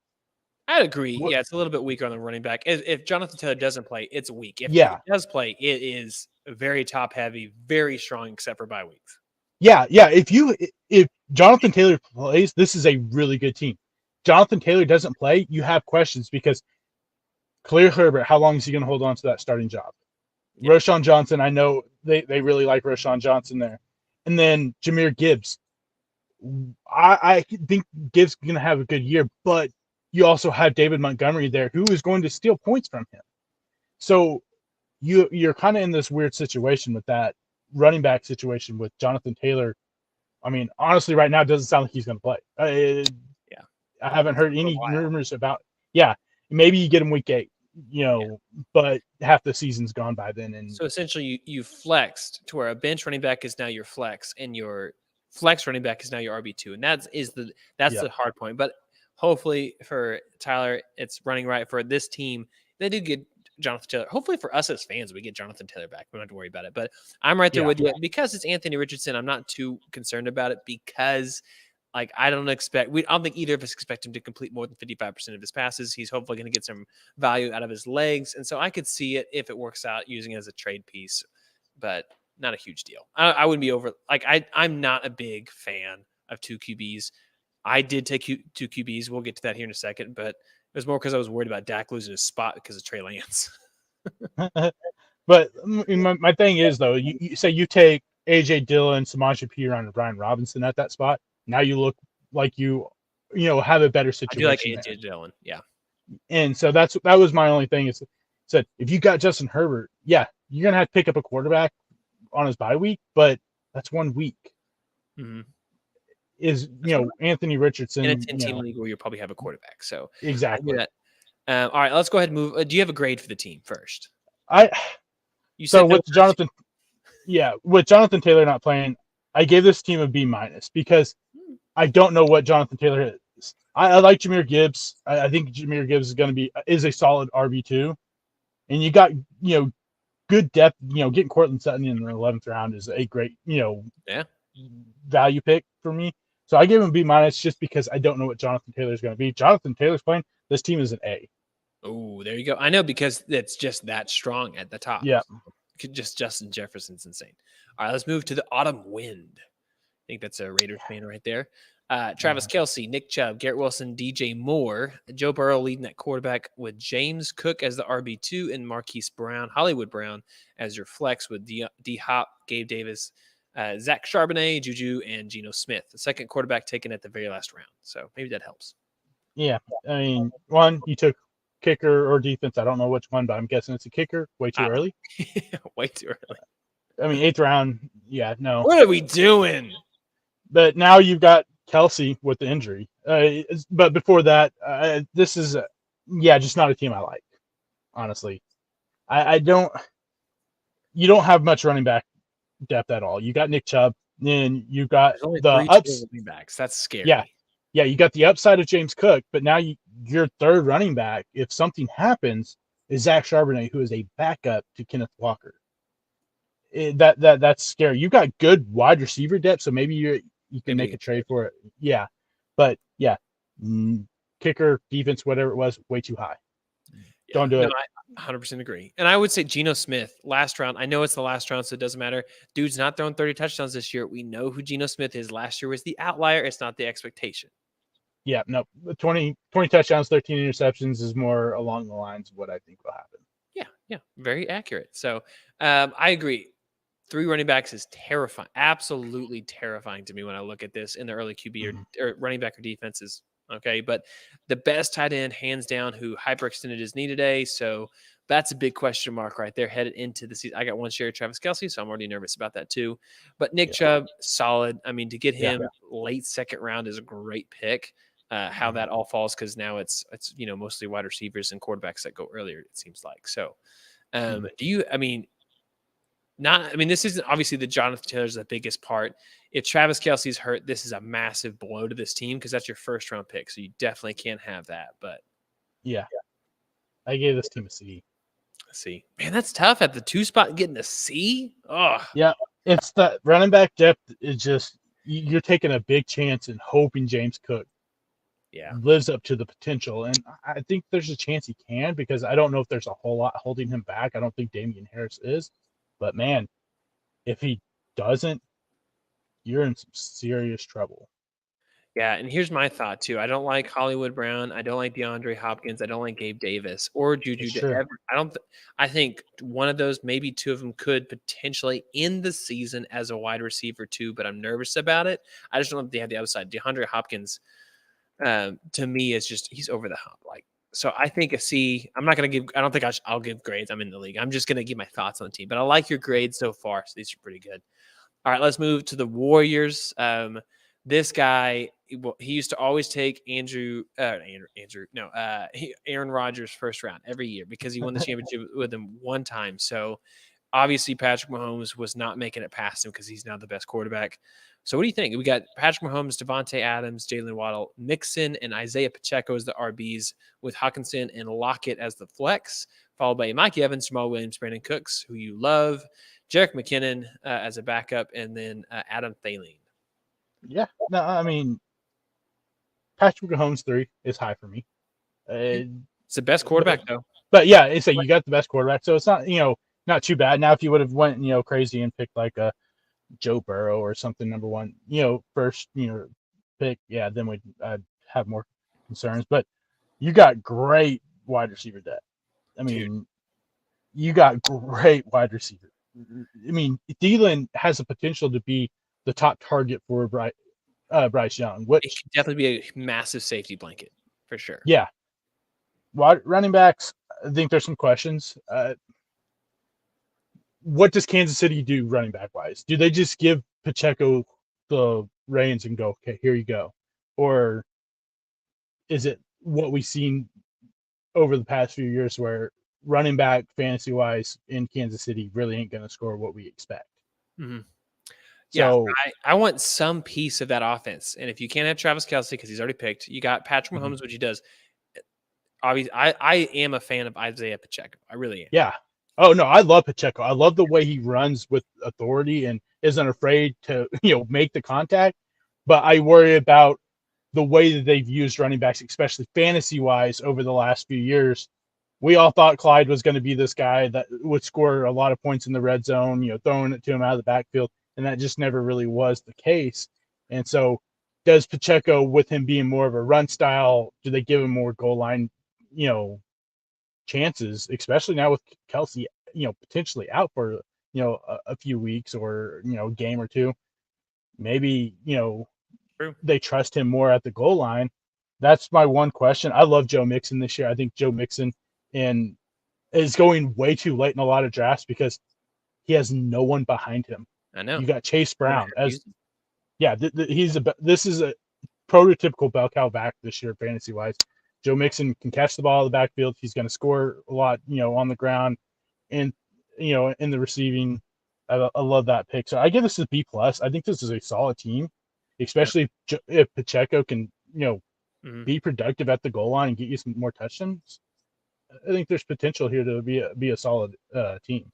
I'd agree. Yeah, it's a little bit weaker on the running back. If Jonathan Taylor doesn't play, it's weak. If he does play, it is very top heavy, very strong, except for bye weeks. Yeah. If Jonathan Taylor plays, this is a really good team. Jonathan Taylor doesn't play, you have questions because Khalil Herbert, how long is he going to hold on to that starting job? Yeah. Roschon Johnson, I know they really like Roschon Johnson there. And then Jahmyr Gibbs. I think Gibbs is going to have a good year, but you also have David Montgomery there who is going to steal points from him. So you're kind of in this weird situation with that running back situation with Jonathan Taylor. I mean, honestly, right now it doesn't sound like he's going to play. I haven't heard any rumors about. Yeah, maybe you get him week 8. But half the season's gone by then. And so essentially, you flexed to where a bench running back is now your flex, and your flex running back is now your RB2, and that's the hard point. But hopefully for Tyler, it's running right for this team. They do get Jonathan Taylor. Hopefully for us as fans, we get Jonathan Taylor back. We don't have to worry about it. But I'm right there with you because it's Anthony Richardson. I'm not too concerned about it because. I don't think either of us expect him to complete more than 55% of his passes. He's hopefully going to get some value out of his legs. And so I could see it if it works out using it as a trade piece, but not a huge deal. I wouldn't be over. I'm not a big fan of 2 QBs. I did take 2 QBs. We'll get to that here in a second, but it was more because I was worried about Dak losing his spot because of Trey Lance. But my thing is, though, you say you take A.J. Dillon, Samaje Perine, and Brian Robinson at that spot. Now you look like you have a better situation. I do like A.J. Dillon, yeah. And so that was my only thing is said if you got Justin Herbert, you're gonna have to pick up a quarterback on his bye week, but that's 1 week. Mm-hmm. Is Anthony Richardson in a 10-team league where you'll probably have a quarterback. So exactly. All right, let's go ahead and move. Do you have a grade for the team first? With Jonathan Taylor not playing, I gave this team a B- because I don't know what Jonathan Taylor is. I like Jahmyr Gibbs. I think Jahmyr Gibbs is a solid RB2, and you got good depth. Getting Cortland Sutton in the 11th round is a great value pick for me. So I gave him B- just because I don't know what Jonathan Taylor is going to be. Jonathan Taylor's playing. This team is an A. Oh, there you go. I know because it's just that strong at the top. Yeah. Just Justin Jefferson's insane. All right, let's move to the autumn wind. I think that's a Raiders fan right there. Travis Kelce, Nick Chubb, Garrett Wilson, DJ Moore, Joe Burrow leading that quarterback with James Cook as the RB2 and Marquise Brown, Hollywood Brown as your flex with D-Hop, Gabe Davis, Zach Charbonnet, Juju, and Geno Smith. The second quarterback taken at the very last round. So maybe that helps. Yeah. I mean, one, you took kicker or defense. I don't know which one, but I'm guessing it's a kicker. Way too early. Way too early. I mean, 8th round. Yeah, no. What are we doing? But now you've got Kelce with the injury. But before that, this is, just not a team I like, honestly. I don't. You don't have much running back depth at all. You got Nick Chubb, then you got the running backs. That's scary. Yeah, you got the upside of James Cook, but now your third running back, if something happens, is Zach Charbonnet, who is a backup to Kenneth Walker. That's scary. You got good wide receiver depth, so maybe you can make a trade for it. Yeah, but kicker, defense, whatever it was, way too high. Don't do it. I 100% agree. And I would say Geno Smith, last round. I know it's the last round, so it doesn't matter. Dude's not throwing 30 touchdowns this year. We know who Geno Smith is. Last year was the outlier. It's not the expectation. Yeah, no, 20 touchdowns, 13 interceptions is more along the lines of what I think will happen. Yeah, very accurate. So I agree. 3 running backs is terrifying, absolutely terrifying to me when I look at this in the early QB or running back or defenses. Okay, but the best tight end, hands down, who hyperextended his knee today. So that's a big question mark right there headed into the season. I got one share of Travis Kelce, so I'm already nervous about that too. But Nick Chubb, solid. I mean, to get him late second round is a great pick. How that all falls, because now it's mostly wide receivers and quarterbacks that go earlier, it seems like. So this isn't obviously the Jonathan Taylor's the biggest part. If Travis Kelce's hurt, this is a massive blow to this team because that's your first round pick. So you definitely can't have that. But yeah, I gave this team a C. See, man, that's tough at the 2 spot getting a C. Oh, yeah, it's the running back depth is just you're taking a big chance and hoping James Cook lives up to the potential, and I think there's a chance he can, because I don't know if there's a whole lot holding him back. I don't think Damian Harris is, but man, if he doesn't, you're in some serious trouble. Yeah, and here's my thought too. I don't like Hollywood Brown. I don't like DeAndre Hopkins. I don't like Gabe Davis or Juju. I think one of those, maybe 2 of them, could potentially end the season as a wide receiver too. But I'm nervous about it. I just don't know if they have the upside. DeAndre Hopkins, to me, is just he's over the hump. So I think a C. I'm not gonna give. I don't think I'll give grades. I'm in the league. I'm just gonna give my thoughts on the team. But I like your grades so far. So these are pretty good. All right, let's move to the Warriors. This guy, he used to always take Aaron Rodgers first round every year because he won the championship with him one time. So obviously Patrick Mahomes was not making it past him because he's now the best quarterback. So what do you think? We got Patrick Mahomes, Devontae Adams, Jalen Waddle, Mixon, and Isaiah Pacheco as the RBs, with Hawkinson and Lockett as the flex, followed by Mike Evans, Jamal Williams, Brandon Cooks, who you love, Jerick McKinnon as a backup, and then Adam Thielen. Yeah, no, I mean, Patrick Mahomes 3 is high for me. It's the best quarterback, though. But yeah, it's you got the best quarterback, so it's not not too bad. Now, if you would have went crazy and picked like a Joe Burrow or something, number 1 first pick, yeah, then I'd have more concerns. But you got great wide receiver depth. I mean, you got great wide receiver. I mean, Thielen has the potential to be the top target for Bryce Young, which it could definitely be a massive safety blanket for sure. Yeah, running backs, I think there's some questions. What does Kansas City do running back wise? Do they just give Pacheco the reins and go, okay, here you go, or is it what we've seen over the past few years where running back fantasy wise in Kansas City really ain't going to score what we expect? Mm-hmm. So I want some piece of that offense. And if you can't have Travis Kelce because he's already picked, you got Patrick Mahomes, which he does. Obviously, I am a fan of Isaiah Pacheco. I really am. Yeah. Oh no, I love Pacheco. I love the way he runs with authority and isn't afraid to make the contact. But I worry about the way that they've used running backs, especially fantasy wise, over the last few years. We all thought Clyde was going to be this guy that would score a lot of points in the red zone, throwing it to him out of the backfield. And that just never really was the case. And so does Pacheco, with him being more of a run style, do they give him more goal line, chances, especially now with Kelce, potentially out for, a few weeks or, a game or two? Maybe, True. They trust him more at the goal line. That's my one question. I love Joe Mixon this year. I think Joe Mixon is going way too late in a lot of drafts because he has no one behind him. I know. You got Chase Brown this is a prototypical bell cow back this year, fantasy wise. Joe Mixon can catch the ball in the backfield. He's going to score a lot, on the ground, and in the receiving. I love that pick. So I give this a B+. I think this is a solid team, especially if Pacheco can, be productive at the goal line and get you some more touchdowns. I think there's potential here to be a solid team.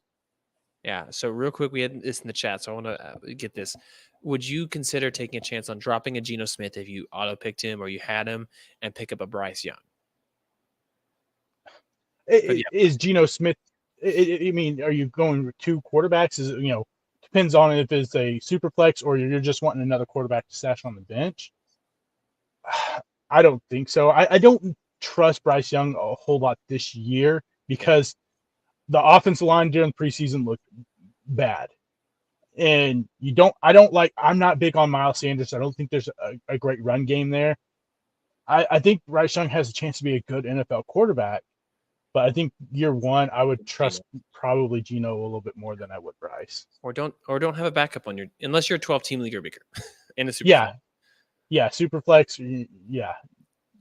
Yeah. So real quick, we had this in the chat, so I want to get this. Would you consider taking a chance on dropping a Geno Smith if you auto-picked him or you had him and pick up a Bryce Young? Is Geno Smith? I mean, are you going with 2 quarterbacks? Is it, depends on if it's a super flex or you're just wanting another quarterback to stash on the bench. I don't think so. I don't trust Bryce Young a whole lot this year because the offensive line during the preseason looked bad. And I'm not big on Miles Sanders. I don't think there's a great run game there. I think Bryce Young has a chance to be a good NFL quarterback, but I think year one, I would trust probably Geno a little bit more than I would Bryce. Or don't have a backup on unless you're a 12-team league or bigger in a super Yeah. Yeah, super flex. Yeah,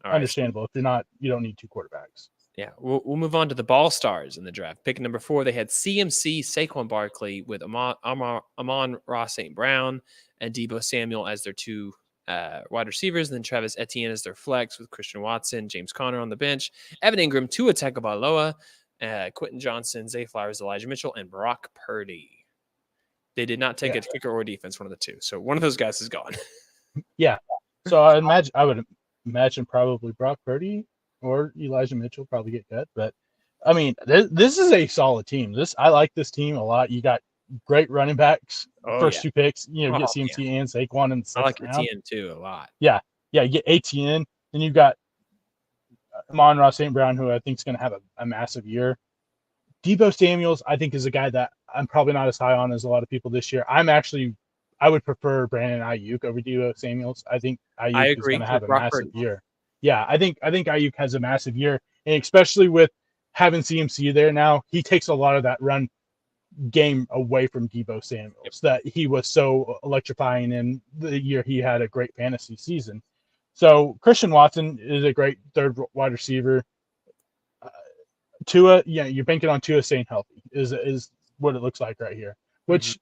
All understandable. Right, if you're not, you don't need two quarterbacks. Yeah, we'll move on to the ball stars in the draft. Pick number 4, they had CMC, Saquon Barkley with Amon-Ra St. Brown and Deebo Samuel as their 2 wide receivers, and then Travis Etienne as their flex with Christian Watson, James Conner on the bench, Evan Ingram, Tua Tagovailoa, Quentin Johnson, Zay Flowers, Elijah Mitchell, and Brock Purdy. They did not take a kicker or defense, one of the 2. So one of those guys is gone. Yeah. So I would imagine probably Brock Purdy or Elijah Mitchell probably get cut. But I mean, this is a solid team. I like this team a lot. You got great running backs. First 2 picks, get CMC and Saquon in the 6th round. I like Etienne too a lot. Yeah. You get ATN. Then you've got Amon-Ra St. Brown, who I think is going to have a massive year. Deebo Samuels, I think, is a guy that I'm probably not as high on as a lot of people this year. I would prefer Brandon Ayuk over Deebo Samuels. I think Ayuk is going to have a massive year. Yeah, I think Ayuk has a massive year, and especially with having CMC there now, he takes a lot of that run game away from Deebo Samuels that he was so electrifying in the year he had a great fantasy season. So Christian Watson is a great 3rd wide receiver. Tua, you're banking on Tua staying healthy is what it looks like right here, which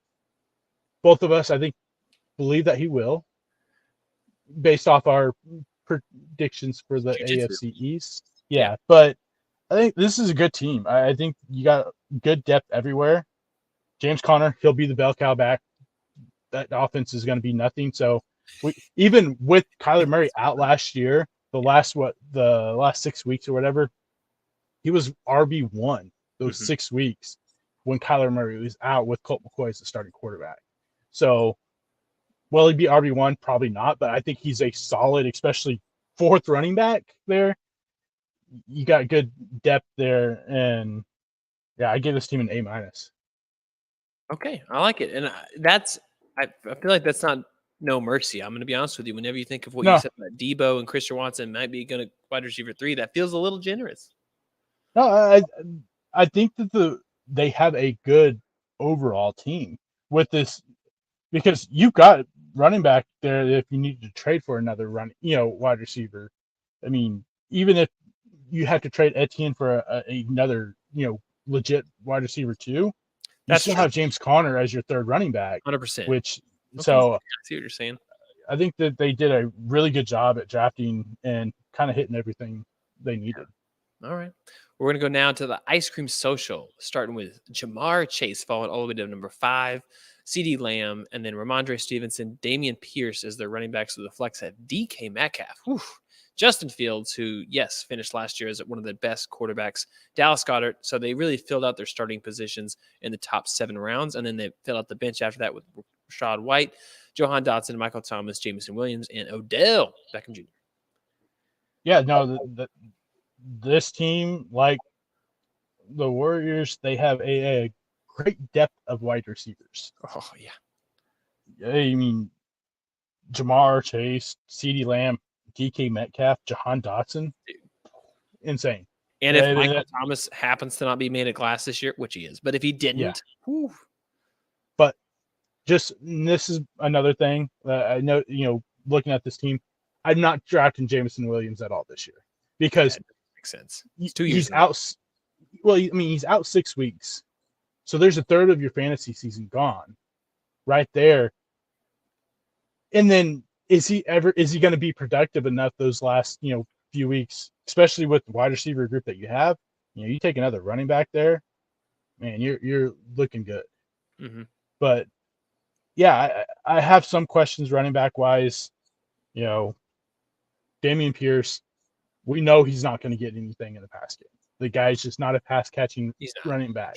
both of us, I think, believe that he will, based off our predictions for the AFC East. Yeah, but I think this is a good team. I think you got good depth everywhere. James Conner, he'll be the bell cow back. That offense is going to be nothing. So even with Kyler Murray out last year, the last 6 weeks or whatever, he was RB1 those 6 weeks when Kyler Murray was out with Colt McCoy as the starting quarterback. So will he be RB1? Probably not, but I think he's a solid, especially 4th running back there. You got good depth there, and I give this team an A-. Okay, I like it, and I feel like that's not no mercy. I'm going to be honest with you. Whenever you think of what you said about Deebo and Christian Watson might be going to wide receiver 3, that feels a little generous. No, I think that they have a good overall team with this, because you've got running back there if you need to trade for another wide receiver. I mean, even if you have to trade Etienne for another, legit wide receiver too, you still have James Conner as your 3rd running back. 100%. Which, so I see what you're saying. I think that they did a really good job at drafting and kind of hitting everything they needed. All right. We're going to go now to the Ice Cream Social, starting with Jamar Chase, followed all the way to number 5, CeeDee Lamb, and then Ramondre Stevenson, Damian Pierce as their running backs with the flex at DK Metcalf. Whew. Justin Fields, who, finished last year as one of the best quarterbacks, Dallas Goedert. So they really filled out their starting positions in the top 7 rounds, and then they filled out the bench after that with Rashad White, Johan Dotson, Michael Thomas, Jameson Williams, and Odell Beckham Jr. Yeah, no, this team, like the Warriors, they have a great depth of wide receivers. Oh, yeah. I mean, Jamar Chase, CeeDee Lamb, DK Metcalf, Jahan Dotson. Insane. And if Michael Thomas happens to not be made of glass this year, which he is, but if he didn't. But this is another thing. I know, looking at this team, I'm not drafting Jameson Williams at all this year because makes sense. It's 2 years he's out. Well, I mean, he's out 6 weeks. So there's a third of your fantasy season gone right there. And then is he going to be productive enough those last, few weeks, especially with the wide receiver group that you have? You take another running back there, man, you're looking good. But yeah, I have some questions running back wise. Damian Pierce, we know he's not going to get anything in the pass game. The guy's just not a pass catching running back.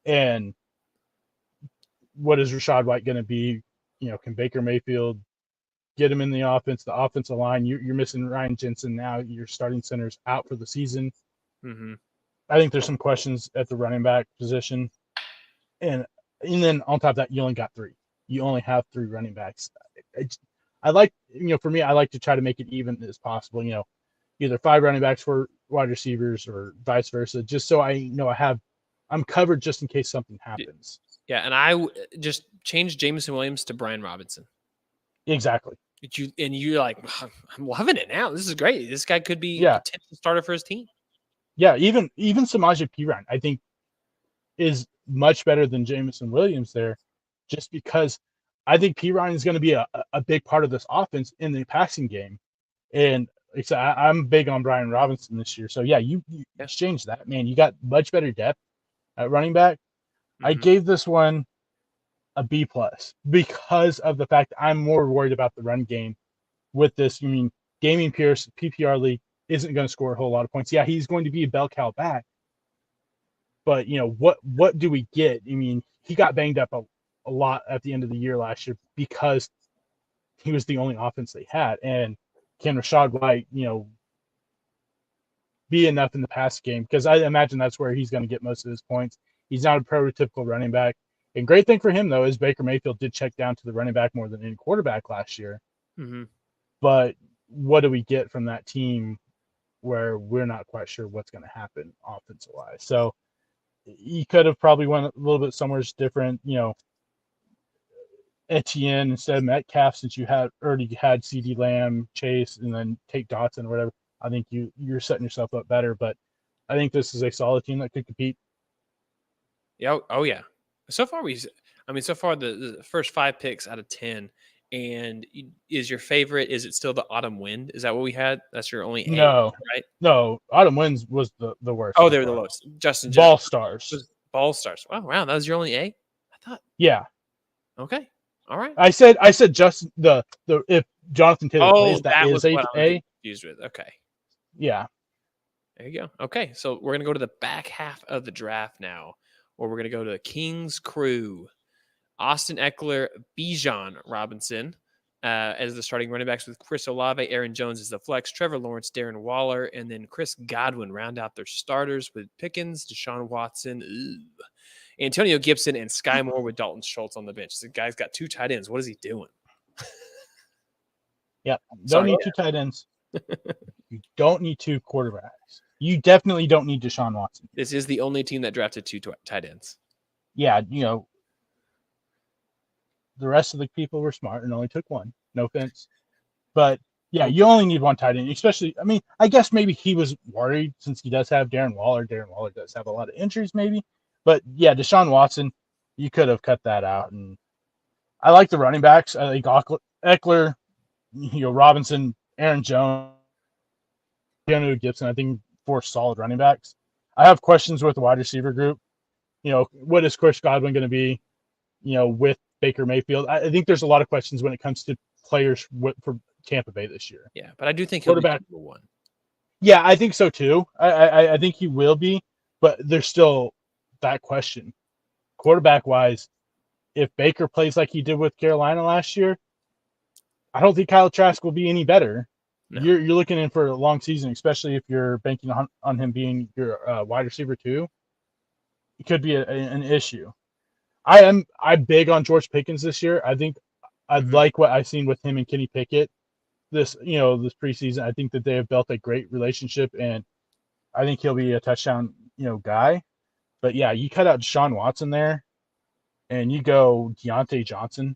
And what is Rashad White going to be? Can Baker Mayfield get him in the offensive line. You're missing Ryan Jensen now. Your starting center's out for the season. Mm-hmm. I think there's some questions at the running back position, and then on top of that, you only got 3. You only have 3 running backs. I like, for me, I like to try to make it even as possible. Either 5 running backs for wide receivers or vice versa, just so I know I'm covered just in case something happens. Yeah, and I just changed Jameson Williams to Brian Robinson. Exactly. You're like, I'm loving it now. This is great. This guy could be a potential starter for his team. Yeah, even Samaje Perine, I think, is much better than Jameson Williams there, just because I think Perine is going to be a big part of this offense in the passing game. And I'm big on Brian Robinson this year. So, yeah, you exchange that, man. You got much better depth at running back. I gave this one a B+ because of the fact that I'm more worried about the run game with this. I mean, Damian Pierce, PPR league, isn't going to score a whole lot of points. Yeah, he's going to be a bell cow back. But, what do we get? I mean, he got banged up a lot at the end of the year last year because he was the only offense they had. And can Rachaad White, be enough in the pass game? Because I imagine that's where he's going to get most of his points. He's not a prototypical running back. And great thing for him, though, is Baker Mayfield did check down to the running back more than any quarterback last year. Mm-hmm. But what do we get from that team where we're not quite sure what's going to happen offensive-wise? So he could have probably went a little bit somewhere different, Etienne instead of Metcalf, since you already had CeeDee Lamb, Chase, and then take Dotson or whatever. I think you're setting yourself up better. But I think this is a solid team that could compete. Yeah. Oh, yeah. So far, the first 5 picks out of 10. And is your favorite? Is it still the Autumn Wind? Is that what we had? That's your only No, right? No, Autumn Winds was the worst. Oh, they were the lowest. Justin Ball Stars. Ball Stars. Wow, that was your only A? I thought. Yeah. Okay. All right. I said just the if Jonathan Taylor plays, that was is what I was A. confused with. Okay. Yeah. There you go. Okay, so we're gonna go to the back half of the draft now, where we're gonna go to the King's Crew. Austin Eckler, Bijan Robinson as the starting running backs, with Chris Olave, Aaron Jones as the flex, Trevor Lawrence, Darren Waller, and then Chris Godwin round out their starters with Pickens, Deshaun Watson, Antonio Gibson, and Sky Moore with Dalton Schultz on the bench. The guy's got 2 tight ends. What is he doing? Yeah, don't need 2 tight ends. You don't need 2 quarterbacks. You definitely don't need Deshaun Watson. This is the only team that drafted 2 tight ends. Yeah, the rest of the people were smart and only took 1. No offense. But, yeah, you only need 1 tight end, especially, I guess maybe he was worried since he does have Darren Waller. Darren Waller does have a lot of injuries maybe. But, yeah, Deshaun Watson, you could have cut that out. And I like the running backs. I think Eckler, Robinson, Aaron Jones, Antonio Gibson, I think 4 solid running backs. I have questions with the wide receiver group. What is Chris Godwin going to be, with Baker Mayfield? I think there's a lot of questions when it comes to players for Tampa Bay this year. Yeah, but I do think he'll be number 1. Yeah, I think so too. I think he will be, but there's still that question. Quarterback-wise, if Baker plays like he did with Carolina last year, I don't think Kyle Trask will be any better. No. You're looking in for a long season, especially if you're banking on him being your wide receiver too. It could be an issue. I'm big on George Pickens this year. I think I like what I've seen with him and Kenny Pickett this preseason. I think that they have built a great relationship, and I think he'll be a touchdown guy. But yeah, you cut out Deshaun Watson there, and you go Deontay Johnson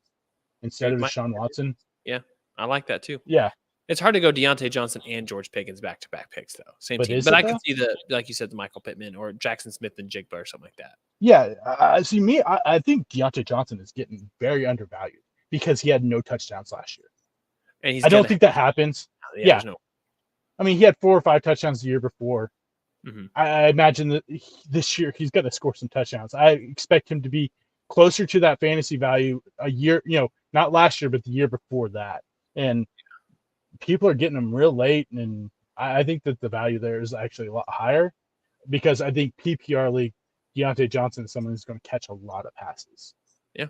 instead of Deshaun Watson. Yeah, I like that too. Yeah. It's hard to go Deontay Johnson and George Pickens back-to-back picks, though. Same team. But I can see like you said, the Michael Pittman or Jackson Smith and Jigba or something like that. Yeah. I think Deontay Johnson is getting very undervalued because he had no touchdowns last year. And I don't think that happens. Yeah. He had 4 or 5 touchdowns the year before. Mm-hmm. I imagine that this year he's going to score some touchdowns. I expect him to be closer to that fantasy value a year, not last year, but the year before that. And people are getting them real late, and I think that the value there is actually a lot higher because I think PPR league Deontay Johnson is someone who's going to catch a lot of passes. Yeah.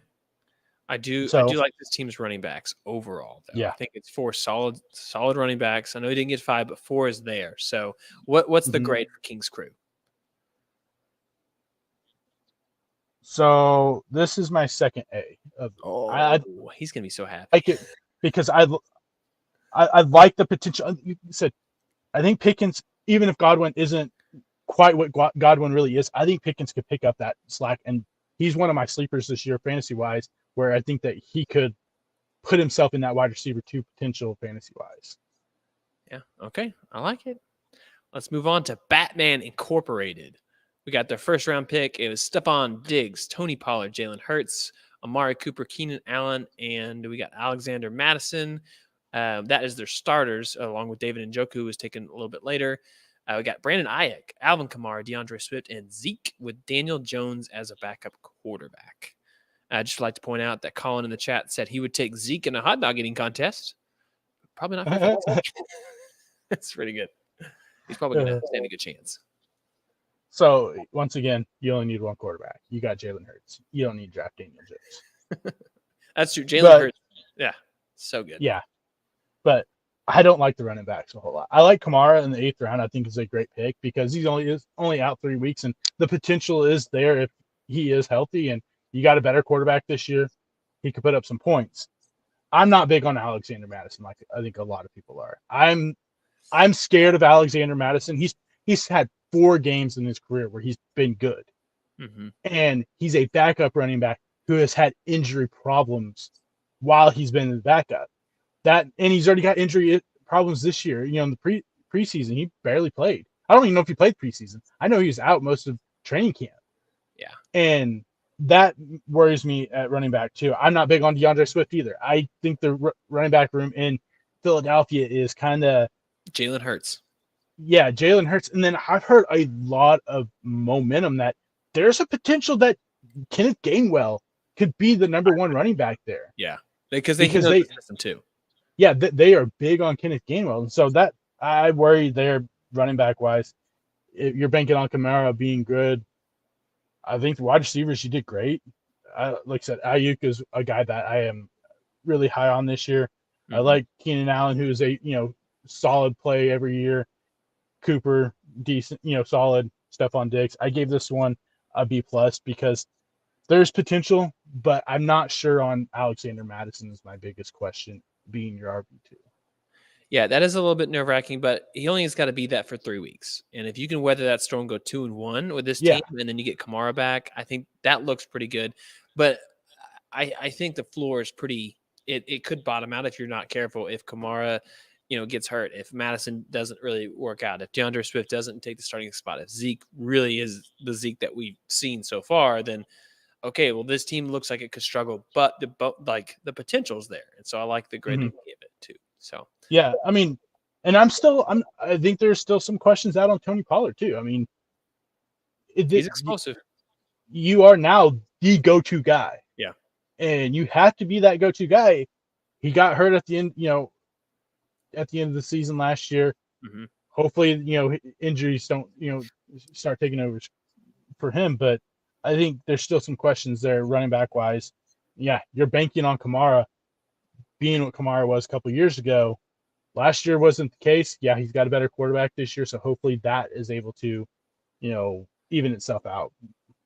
I do So like this team's running backs overall, though. yeah. I think it's 4 solid running backs. I know he didn't get 5, but 4 is there. So what's the Mhm. grade for King's Crew? So this is my second A. I He's gonna be so happy. like it because I like the potential. You said I think Pickens, even if Godwin isn't quite what Godwin really is, I think Pickens could pick up that slack, and he's one of my sleepers this year, fantasy wise, where I think that he could put himself in that wide receiver 2 potential fantasy wise. Yeah. Okay. I like it. Let's move on to Batman Incorporated. We got their first round pick. It was Stephon Diggs, Tony Pollard, Jalen Hurts, Amari Cooper, Keenan Allen, and we got Alexander Madison. That is their starters, along with David Njoku, who was taken a little bit later. We got Brandon Ayuk, Alvin Kamara, DeAndre Swift, and Zeke with Daniel Jones as a backup quarterback. I'd just like to point out that Colin in the chat said he would take Zeke in a hot dog eating contest. Probably not. That's pretty good. He's probably going to stand a good chance. So once again, you only need one quarterback. You got Jalen Hurts. You don't need to draft Daniel Jones. That's true. Jalen Hurts. Yeah. So good. Yeah. But I don't like the running backs a whole lot. I like Kamara in the 8th round. I think is a great pick because he's only out 3 weeks, and the potential is there if he is healthy. And you got a better quarterback this year, he could put up some points. I'm not big on Alexander Madison like I think a lot of people are. I'm scared of Alexander Madison. He's had 4 games in his career where he's been good, and he's a backup running back who has had injury problems while he's been in the backup. And he's already got injury problems this year. You know, in the preseason, he barely played. I don't even know if he played preseason. I know he was out most of training camp. Yeah. And that worries me at running back too. I'm not big on DeAndre Swift either. I think the running back room in Philadelphia is kind of Jalen Hurts. Yeah, Jalen Hurts. And then I've heard a lot of momentum that there's a potential that Kenneth Gainwell could be the number 1 running back there. Yeah. Because they know the system too. Yeah, they are big on Kenneth Gainwell. And so that I worry there running back wise. If you're banking on Kamara being good, I think the wide receivers, you did great. Like I said, Ayuk is a guy that I am really high on this year. I like Keenan Allen, who is a solid play every year. Cooper, decent, solid. Stephon Diggs. I gave this one a B+ because there's potential, but I'm not sure on Alexander Madison is my biggest question being your RB2. Yeah, that is a little bit nerve-wracking, but he only has got to be that for 3 weeks. And if you can weather that storm, go 2-1 with this team, and then you get Kamara back, I think that looks pretty good. But I think the floor is pretty – it could bottom out if you're not careful. If Kamara, gets hurt, if Madison doesn't really work out, if DeAndre Swift doesn't take the starting spot, if Zeke really is the Zeke that we've seen so far, then okay, well, this team looks like it could struggle, but the potential's there. And so I like the grade they gave it too. So yeah, I mean, and I think there's still some questions out on Tony Pollard too. I mean, he's explosive. You are now the go-to guy. Yeah. And you have to be that go-to guy. He got hurt at the end, at the end of the season last year. Hopefully, injuries don't, start taking over for him. But I think there's still some questions there running back wise. Yeah, you're banking on Kamara being what Kamara was a couple of years ago. Last year wasn't the case. Yeah, he's got a better quarterback this year. So hopefully that is able to, even itself out.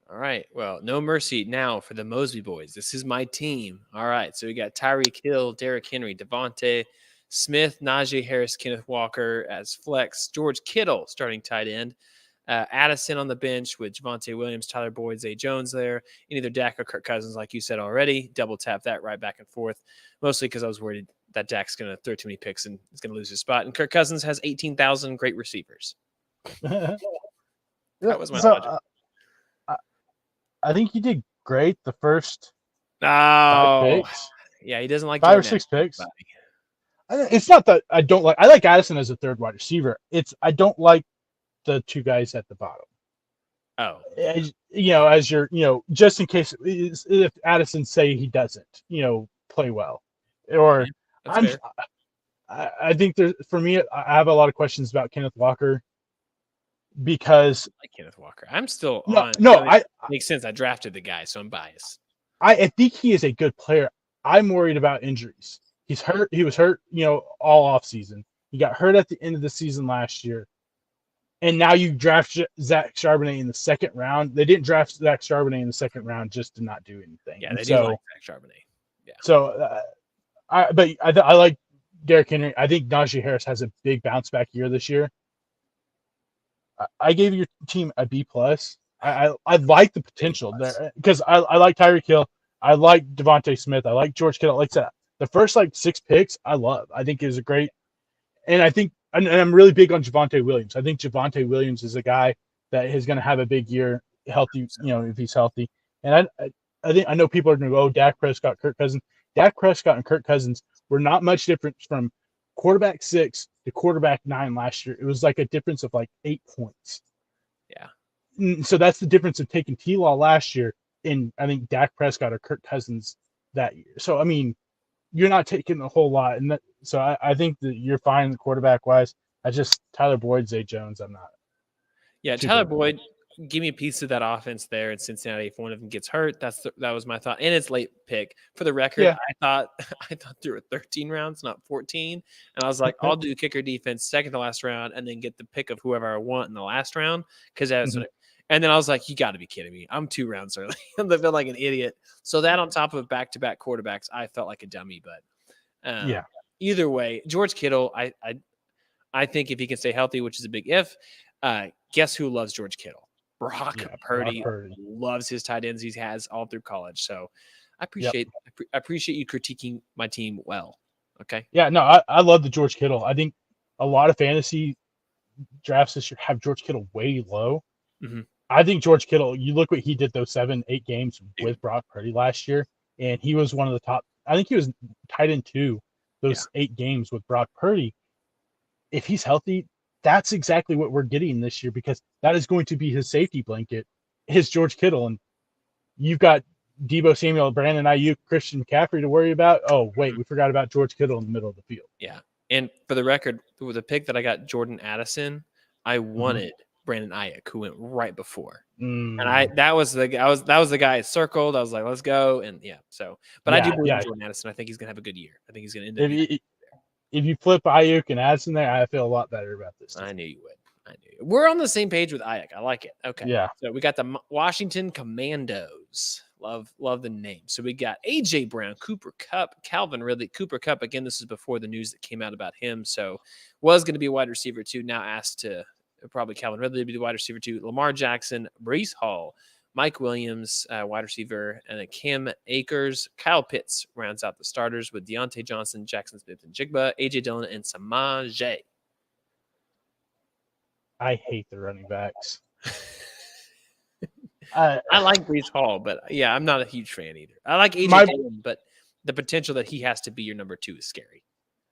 All right. Well, no mercy now for the Mosby boys. This is my team. All right. So we got Tyreek Hill, Derrick Henry, Devontae Smith, Najee Harris, Kenneth Walker as flex, George Kittle starting tight end, Addison on the bench with Javonte Williams, Tyler Boyd, Zay Jones there, and either Dak or Kirk Cousins, like you said already. Double tap that right back and forth, mostly because I was worried that Dak's going to throw too many picks and is going to lose his spot. And Kirk Cousins has 18,000 great receivers. That was my logic. I think you did great the first 5 picks. Yeah, he doesn't like 5 or 6 picks. It's not that I don't like. I like Addison as a third wide receiver. I don't like the 2 guys at the bottom. Oh, as you're, just in case if Addison say he doesn't, play well, or I think there's for me. I have a lot of questions about Kenneth Walker because I like Kenneth Walker. I'm still no. Makes sense. I drafted the guy, so I'm biased. I think he is a good player. I'm worried about injuries. He's hurt. He was hurt, all off season. He got hurt at the end of the season last year. And now you draft Zach Charbonnet in the second round. They didn't draft Zach Charbonnet in the second round just to not do anything. Yeah, and they so, do like Zach Charbonnet. Yeah. So, I like Derrick Henry. I think Najee Harris has a big bounce back year this year. I gave your team a B plus. I like the potential there because I like Tyreek Hill. I like Devontae Smith. I like George Kittle. Like that, the first 6 picks I love. I think is a great, and I think and I'm really big on Javonte Williams. I think Javonte Williams is a guy that is going to have a big year, healthy. If he's healthy, and I know people are going to go, Dak Prescott, Kirk Cousins. Dak Prescott and Kirk Cousins were not much different from quarterback 6 to quarterback 9 last year. It was like a difference of 8 points. Yeah. So that's the difference of taking T-Law last year in, I think, Dak Prescott or Kirk Cousins that year. So, I mean, you're not taking a whole lot. And so I think that you're fine quarterback-wise. Tyler Boyd, Zay Jones, I'm not. Yeah, Tyler Boyd, give me a piece of that offense there in Cincinnati. If one of them gets hurt, that was my thought. And it's late pick. For the record, yeah. I thought there were 13 rounds, not 14. And I was like, I'll do kicker defense second to last round and then get the pick of whoever I want in the last round. Because that's what and then I was like, you got to be kidding me. I'm 2 rounds early. I feel like an idiot. So that on top of back-to-back quarterbacks, I felt like a dummy. But either way, George Kittle, I think if he can stay healthy, which is a big if, guess who loves George Kittle? Brock Purdy loves his tight ends he has all through college. So I appreciate you critiquing my team well. Okay. Yeah, no, I love the George Kittle. I think a lot of fantasy drafts this year have George Kittle way low. Mm-hmm. I think George Kittle, you look what he did those 7-8 games with Brock Purdy last year, and he was one of the top. I think he was tight end 2 those 8 games with Brock Purdy. If he's healthy, that's exactly what we're getting this year because that is going to be his safety blanket, his George Kittle. And you've got Deebo Samuel, Brandon Ayuk, Christian McCaffrey to worry about. Oh, wait, we forgot about George Kittle in the middle of the field. Yeah. And for the record, with the pick that I got Jordan Addison, I wanted Brandon Ayuk, who went right before. And that was the guy I circled. I was like, let's go. And but I do believe Jordan Addison. I think he's gonna have a good year. I think he's gonna end up. If you flip Ayuk and Addison there, I feel a lot better about this. I knew you would. We're on the same page with Ayuk. I like it. Okay. Yeah. So we got the Washington Commandos. Love the name. So we got AJ Brown, Cooper Kupp, Calvin Ridley. Cooper Kupp, again, this is before the news that came out about him. So was going to be a wide receiver 2. Now asked to probably Calvin Ridley to be the wide receiver 2. Lamar Jackson, Breece Hall, Mike Williams, wide receiver, and a Cam Akers. Kyle Pitts rounds out the starters with Deontay Johnson, Jackson Smith-Njigba, AJ Dillon, and Samaje. I hate the running backs. I like Breece Hall, but I'm not a huge fan either. I like AJ Dillon, but the potential that he has to be your number 2 is scary.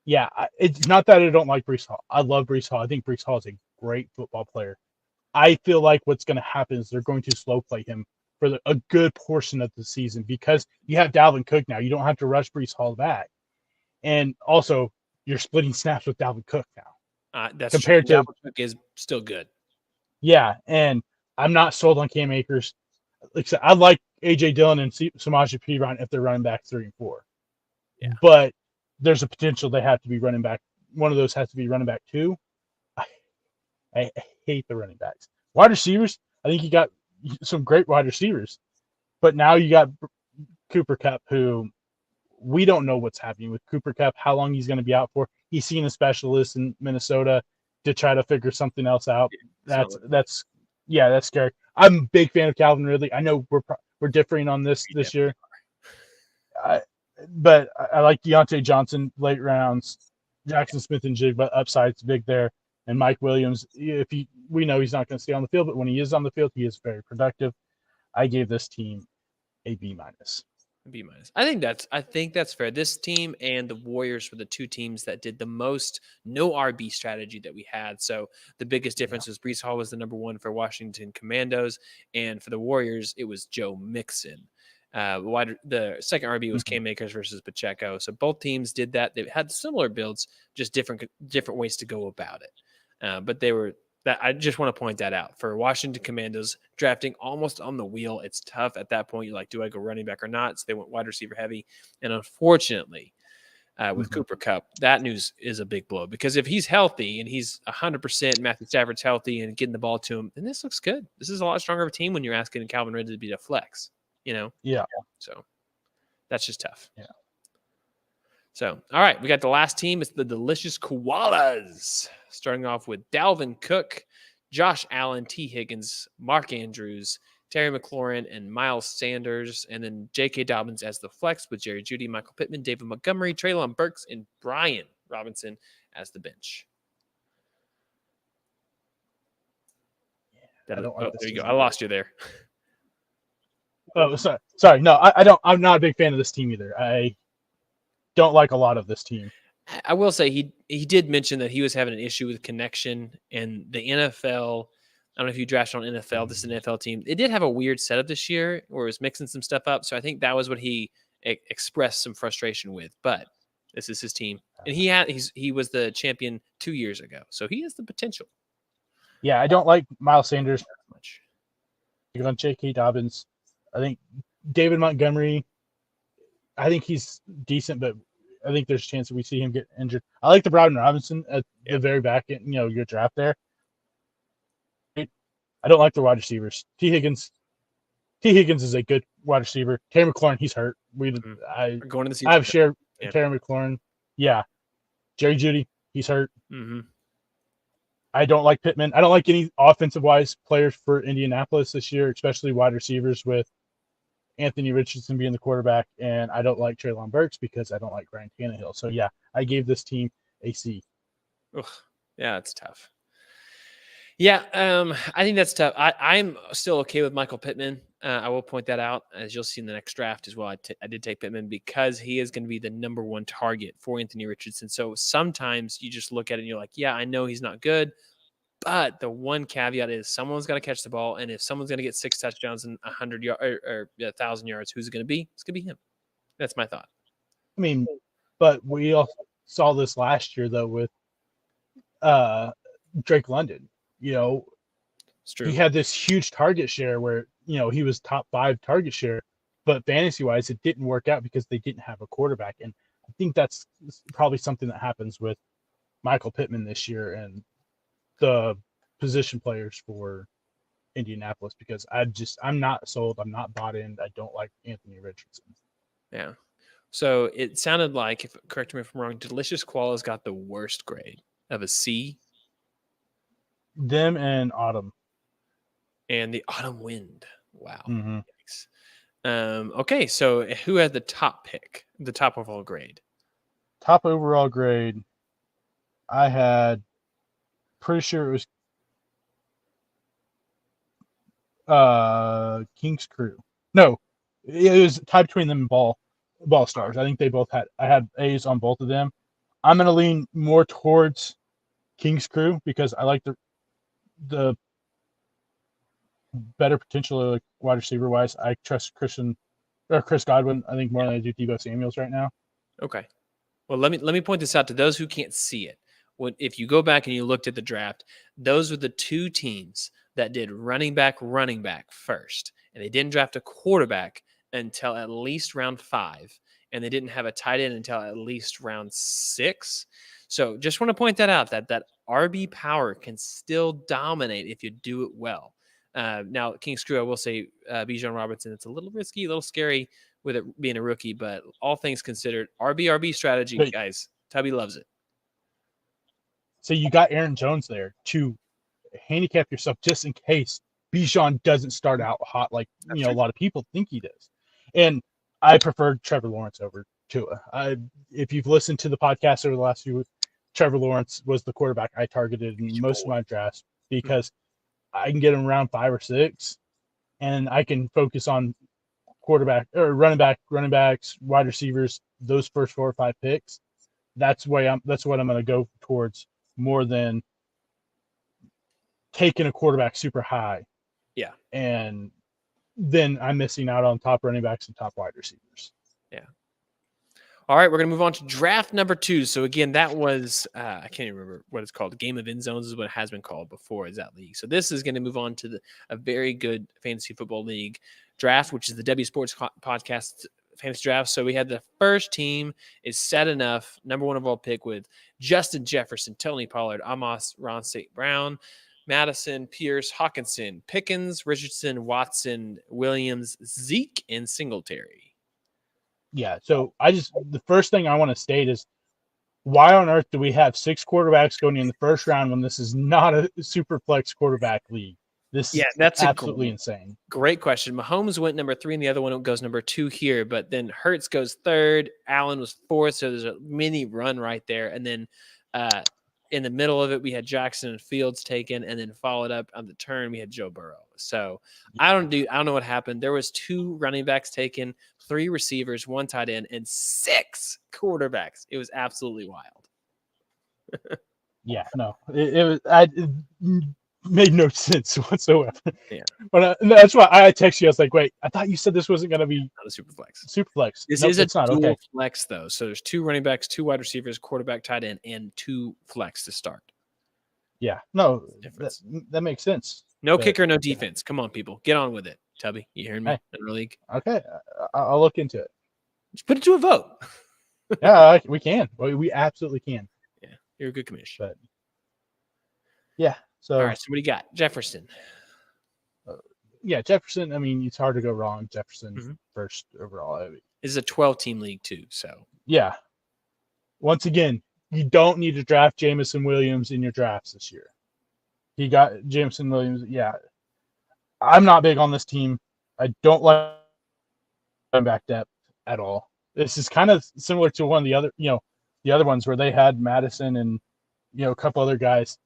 Yeah, it's not that I don't like Breece Hall. I love Breece Hall. I think Breece Hall is a great football player. I feel like what's going to happen is they're going to slow play him for a good portion of the season because you have Dalvin Cook now. You don't have to rush Breece Hall back. And also, you're splitting snaps with Dalvin Cook now. That's compared to Dalvin Cook is still good. Yeah, and I'm not sold on Cam Akers. Like I said, I like AJ Dillon and Samaje Perine if they're running back 3 and 4. Yeah. But there's a potential they have to be running back. One of those has to be running back 2. I hate the running backs. Wide receivers, I think you got some great wide receivers. But now you got Cooper Kupp, who we don't know what's happening with Cooper Kupp, how long he's going to be out for. He's seen a specialist in Minnesota to try to figure something else out. That's scary. I'm a big fan of Calvin Ridley. I know we're differing on this year. But I like Deontay Johnson, late rounds. Jackson Smith-Njigba, upside's big there. And Mike Williams, we know he's not going to stay on the field, but when he is on the field, he is very productive. I gave this team a B-. B-. I think that's fair. This team and the Warriors were the 2 teams that did the most no RB strategy that we had. So the biggest difference was Breece Hall was the number 1 for Washington Commandos, and for the Warriors, it was Joe Mixon. The second RB was Cam Akers versus Pacheco. So both teams did that. They had similar builds, just different ways to go about it. But they were That I just want to point that out for Washington Commandos drafting almost on the wheel. It's tough at that point. You're like, do I go running back or not? So they went wide receiver heavy, and unfortunately, with Cooper Kupp, that news is a big blow because if he's healthy and he's 100%, Matthew Stafford's healthy and getting the ball to him, then this looks good. This is a lot stronger of a team when you're asking Calvin Ridley to be the flex. Yeah. So that's just tough. Yeah. So, all right, we got the last team. It's the Delicious Koalas. Starting off with Dalvin Cook, Josh Allen, T. Higgins, Mark Andrews, Terry McLaurin, and Miles Sanders. And then J.K. Dobbins as the flex with Jerry Jeudy, Michael Pittman, David Montgomery, Treylon Burks, and Brian Robinson as the bench. Yeah, there you go. I lost you there. Oh, sorry. No, I don't. I'm not a big fan of this team either. I don't like a lot of this team. I will say he did mention that he was having an issue with connection, and the NFL. I don't know if you drafted on NFL. This is an NFL team. It did have a weird setup this year where it was mixing some stuff up. So I think that was what he expressed some frustration with. But this is his team, and he was the champion 2 years ago, so he has the potential. Yeah, I don't like Miles Sanders much. You on J.K. Dobbins. I think David Montgomery. I think he's decent, but I think there's a chance that we see him get injured. I like the Brian Robinson at the very back end, your draft there. I don't like the wide receivers. T. Higgins is a good wide receiver. Terry McLaurin, he's hurt. Going to the season. I have shared Terry McLaurin. Yeah. Jerry Jeudy, he's hurt. Mm-hmm. I don't like Pittman. I don't like any offensive-wise players for Indianapolis this year, especially wide receivers with Anthony Richardson being the quarterback, and I don't like Treylon Burks because I don't like Ryan Tannehill. So, yeah, I gave this team a C. Ugh. Yeah, it's tough. Yeah, I think that's tough. I'm still okay with Michael Pittman. I will point that out, as you'll see in the next draft as well. I did take Pittman because he is going to be the number one target for Anthony Richardson. So sometimes you just look at it and you're like, yeah, I know he's not good, but the one caveat is someone's got to catch the ball, and if someone's going to get 6 touchdowns and 100 yards or 1,000 yards, who's it going to be? It's going to be him. That's my thought. I mean, but we all saw this last year though with Drake London. It's true. He had this huge target share where he was top 5 target share, but fantasy wise it didn't work out because they didn't have a quarterback. And I think that's probably something that happens with Michael Pittman this year and the position players for Indianapolis, because I'm not sold. I'm not bought in. I don't like Anthony Richardson. Yeah. So it sounded like, correct me if I'm wrong, Delicious Koala's got the worst grade of a C. Them and Autumn. And the Autumn Wind. Wow. Mm-hmm. Okay, so who had the top pick, the top overall grade? Top overall grade, I had, pretty sure it was King's Crew. No, it was tied between them and Ball Stars. I think they both I had A's on both of them. I'm going to lean more towards King's Crew because I like the better potential like wide receiver wise. I trust Chris Godwin, I think, more than I do Deebo Samuels right now. Okay. Well, let me point this out to those who can't see it. If you go back and you looked at the draft, those were the 2 teams that did running back first, and they didn't draft a quarterback until at least round 5, and they didn't have a tight end until at least round 6. So just want to point that out, that RB power can still dominate if you do it well. Now, King's Crew, I will say, Bijan Robinson, it's a little risky, a little scary with it being a rookie, but all things considered, RB strategy, guys. Tubby loves it. So you got Aaron Jones there to handicap yourself just in case Bijan doesn't start out hot like a lot of people think he does. And I preferred Trevor Lawrence over Tua. If you've listened to the podcast over the last few weeks, Trevor Lawrence was the quarterback I targeted in most of my drafts because I can get him around 5 or 6, and I can focus on quarterback or running backs, wide receivers, those first 4 or 5 picks. That's what I'm going to go towards more than taking a quarterback super high. Yeah. And then I'm missing out on top running backs and top wide receivers. Yeah. All right, we're going to move on to draft number 2. So again, that was I can't even remember what it's called. Game of End Zones is what it has been called before. Is that league? So this is going to move on to a very good fantasy football league draft, which is the W Sports Podcast fantasy draft. So we had the first team is set enough. Number 1 overall pick with Justin Jefferson, Tony Pollard, Amos Ron St. Brown, Madison, Pierce, Hawkinson, Pickens, Richardson, Watson, Williams, Zeke, and Singletary. Yeah, so the first thing I want to state is, why on earth do we have 6 quarterbacks going in the first round when this is not a super flex quarterback league? This is that's absolutely insane. Great question. Mahomes went number 3, and the other one goes number 2 here, but then Hurts goes 3rd. Allen was 4th, so there's a mini run right there. And then in the middle of it, we had Jackson and Fields taken, and then followed up on the turn, we had Joe Burrow. So I don't know what happened. There was 2 running backs taken, 3 receivers, 1 tight end, and 6 quarterbacks. It was absolutely wild. Yeah, no, it made no sense whatsoever. Yeah, but that's why I texted you. I was like, wait, I thought you said this wasn't going to be not a super flex. Super flex. This is a dual flex, though. So there's 2 running backs, 2 wide receivers, quarterback, tight end, and 2 flex to start. Yeah, no, that makes sense. No kicker, no defense. Come on, people. Get on with it. Tubby, you hearing me? In the league? Okay, I'll look into it. Just put it to a vote. Yeah, we can. We absolutely can. Yeah, you're a good commissioner. But yeah, so. All right, so what do you got? Jefferson. Yeah, Jefferson. I mean, it's hard to go wrong. Jefferson first overall. This is a 12-team league, too, so. Yeah. Once again, you don't need to draft Jameson Williams in your drafts this year. He got Jameson Williams. Yeah. I'm not big on this team. I don't like running back depth at all. This is kind of similar to one of the other ones where they had Madison and, a couple other guys.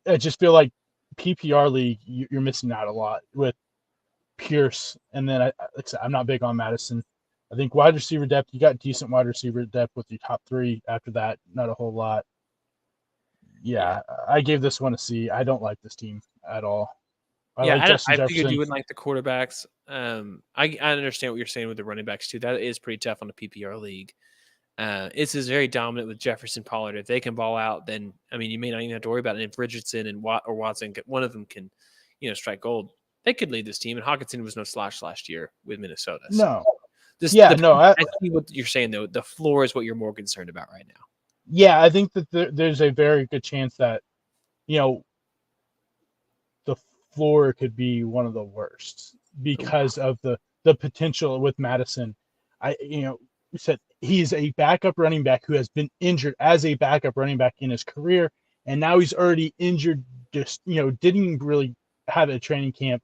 I just feel like PPR league, you're missing out a lot with Pierce. And then I'm not big on Madison. I think wide receiver depth, you got decent wide receiver depth with your top 3. After that, not a whole lot. Yeah, I gave this one a C. I don't like this team at all. I figured you wouldn't like the quarterbacks. I understand what you're saying with the running backs too. That is pretty tough on the PPR league. This is very dominant with Jefferson, Pollard. If they can ball out, then you may not even have to worry about it. If Richardson and Watson, one of them can, strike gold, they could lead this team. And Hawkinson was no slouch last year with Minnesota. So no. I see what you're saying though. The floor is what you're more concerned about right now. Yeah, I think that there's a very good chance that, the floor could be one of the worst because of the potential with Madison. Said he's a backup running back who has been injured as a backup running back in his career, and now he's already injured. Just didn't really have a training camp.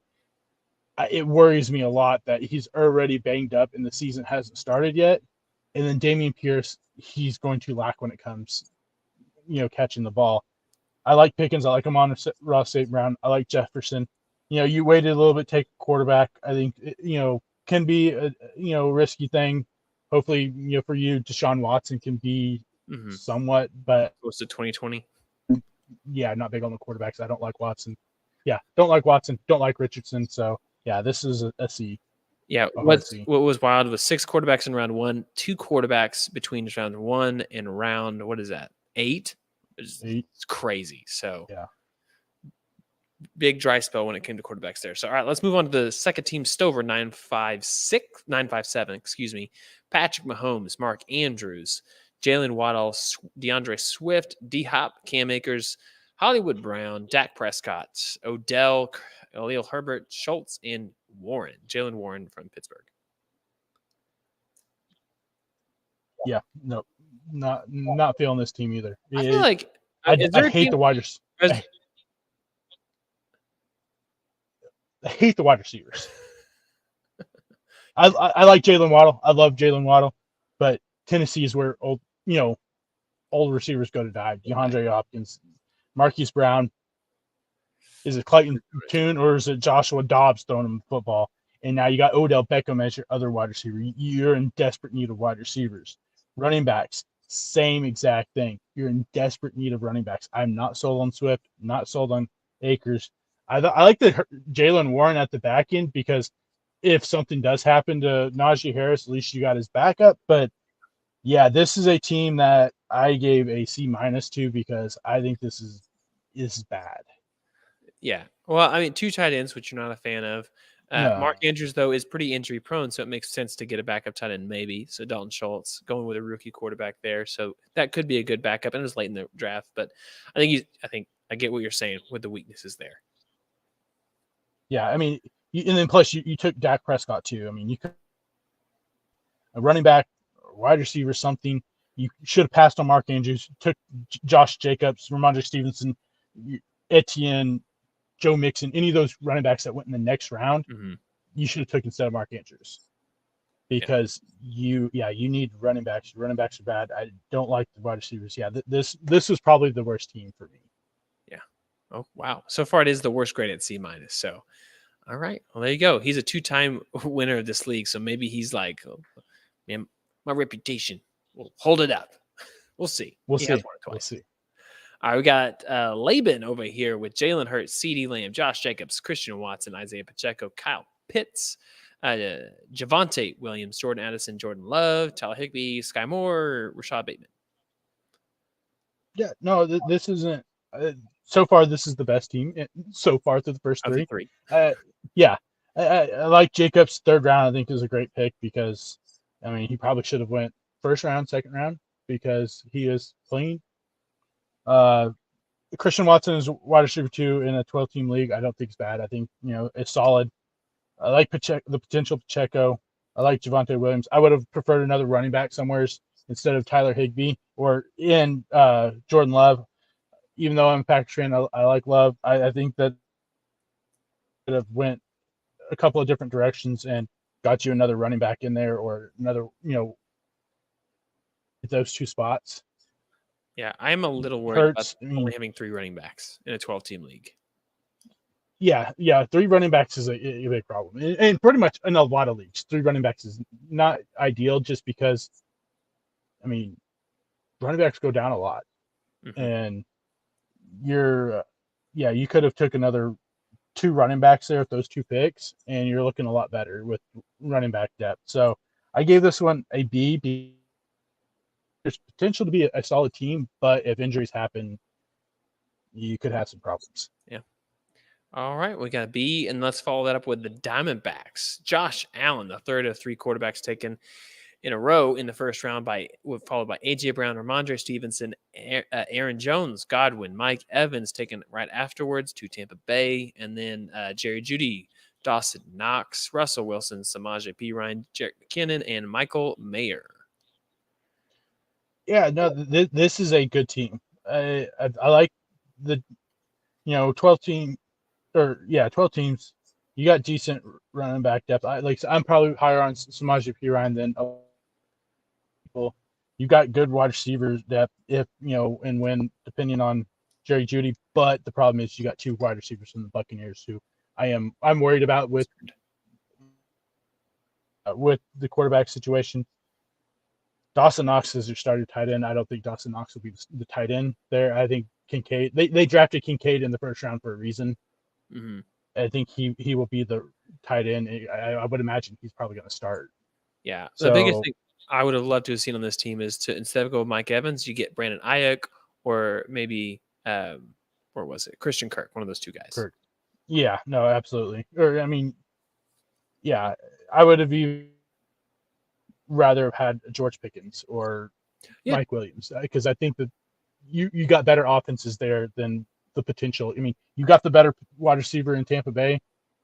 It worries me a lot that he's already banged up and the season hasn't started yet. And then Dameon Pierce, he's going to lack when it comes, catching the ball. I like Pickens. I like him on Ross St. Brown. I like Jefferson. You waited a little bit, take a quarterback. I think, can be a, risky thing. Hopefully, for you, Deshaun Watson can be somewhat, but close to 2020. Yeah, not big on the quarterbacks. I don't like Watson. Yeah, don't like Watson. Don't like Richardson. So yeah, this is a C. Yeah, what was wild was 6 quarterbacks in round 1, 2 quarterbacks between round 1 and round 8. It's crazy. So yeah, big dry spell when it came to quarterbacks there. So all right, let's move on to the second team, Stover 957. Excuse me. Patrick Mahomes, Mark Andrews, Jalen Waddle, DeAndre Swift, D-Hop, Cam Akers, Hollywood Brown, Dak Prescott, Odell, Khalil Herbert, Schultz, and Warren. Jalen Warren from Pittsburgh. Yeah, no, not feeling this team either. I feel like I hate the wide receivers. I hate the wide receivers. I like Jalen Waddle. I love Jalen Waddle, but Tennessee is where old receivers go to die. DeAndre Hopkins, Marquise Brown. Is it Clayton Tune or is it Joshua Dobbs throwing him the football? And now you got Odell Beckham as your other wide receiver. You're in desperate need of wide receivers. Running backs, same exact thing. You're in desperate need of running backs. I'm not sold on Swift, not sold on Akers. I like the Jalen Warren at the back end because if something does happen to Najee Harris, at least you got his backup. But Yeah, this is a team that I gave a C- to because I think this is bad. Yeah. Well, I mean, two tight ends, which you're not a fan of. Mark No. Andrews, though, is pretty injury prone, so it makes sense to get a backup tight end, maybe. So Dalton Schultz going with a rookie quarterback there, so that could be a good backup. And it was late in the draft, but I think I get what you're saying with the weaknesses there. Yeah, I mean, and then plus you took Dak Prescott too. I mean, you could a running back, wide receiver, something. You should have passed on Mark Andrews, took Josh Jacobs, Ramondre Stevenson, Etienne, Joe Mixon, any of those running backs that went in the next round. Mm-hmm. You should have took instead of Mark Andrews Yeah. because you need running backs. Running backs are bad. I don't like the wide receivers. Yeah, this was probably the worst team for me. Yeah. Oh wow. So far, it is the worst grade at C minus. So, all right. Well, there you go. He's a 2-time winner of this league, so maybe he's like, oh, man, my reputation will hold it up. We'll see. We'll He has see. won it We'll twice. see. All right, we got Laban over here with Jalen Hurts, CeeDee Lamb, Josh Jacobs, Christian Watson, Isaiah Pacheco, Kyle Pitts, Javonte Williams, Jordan Addison, Jordan Love, Tyler Higbee, Sky Moore, Rashad Bateman. Yeah, no, this isn't. So far, this is the best team so far through the first Of the three. three. Yeah, I like Jacobs' third round. I think is a great pick because, I mean, he probably should have went first round, second round because he is clean. Uh, Christian Watson is wide receiver 2 in a 12-team league. I don't think it's bad. I think it's solid. I like the potential Pacheco. I like Javonte Williams. I would have preferred another running back somewhere instead of Tyler Higbee or in Jordan Love. Even though I'm a Packers fan, I like Love. I think that could have went a couple of different directions and got you another running back in there or another, those two spots. Yeah, I'm a little worried about Hurts. I only mean, having 3 running backs in a 12-team league. yeah. 3 running backs is a big problem, and pretty much in a lot of leagues, 3 running backs is not ideal just because, I mean, running backs go down a lot, Mm-hmm. and you could have took another 2 running backs there with those 2 picks, and you're looking a lot better with running back depth. So I gave this one a B. There's potential to be a solid team, but if injuries happen, you could have some problems. Yeah. All right, we got a B, and let's follow that up with the Diamondbacks. Josh Allen, the third of 3 quarterbacks taken in a row in the first round, followed by AJ Brown, Ramondre Stevenson, Aaron Jones, Godwin, Mike Evans taken right afterwards to Tampa Bay, and then Jerry Jeudy, Dawson Knox, Russell Wilson, Samaje Perine, Jerick McKinnon, and Michael Mayer. Yeah, no, this is a good team. I like the 12 team 12 teams. You got decent running back depth. I'm probably higher on Samaje Perine than people. You got good wide receivers depth if and when depending on Jerry Jeudy. But the problem is you got 2 wide receivers from the Buccaneers who I'm worried about with the quarterback situation. Dawson Knox is your starting tight end. I don't think Dawson Knox will be the tight end there. I think Kincaid. They drafted Kincaid in the first round for a reason. Mm-hmm. I think he will be the tight end. I would imagine he's probably going to start. Yeah, the biggest So thing I would have loved to have seen on this team is to instead of go with Mike Evans, you get Brandon Ayuk or maybe where was it? Christian Kirk, one of those 2 guys. Kirk, yeah, no, absolutely. Or I mean, yeah, I would have even rather have had George Pickens or Yeah. Mike Williams because I think that you got better offenses there than the potential. I mean, you got the better wide receiver in Tampa Bay.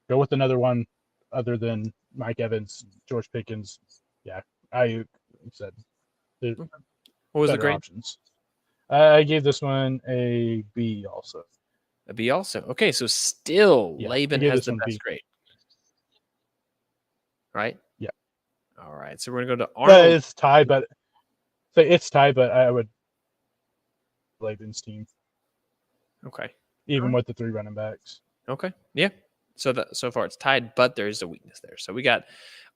Go with another one other than Mike Evans, George Pickens. Yeah, I said there's What was the better grade? options. I gave this one a B also. A B also. Okay, so still Yeah, I Laban gave has this the one best B. grade. Right? Yeah. All right. So we're gonna go to Well, Arnold. it's tied, but I would Laban's team, Okay. even with the 3 running backs. Okay. Yeah. So far it's tied, but there is a weakness there. So we got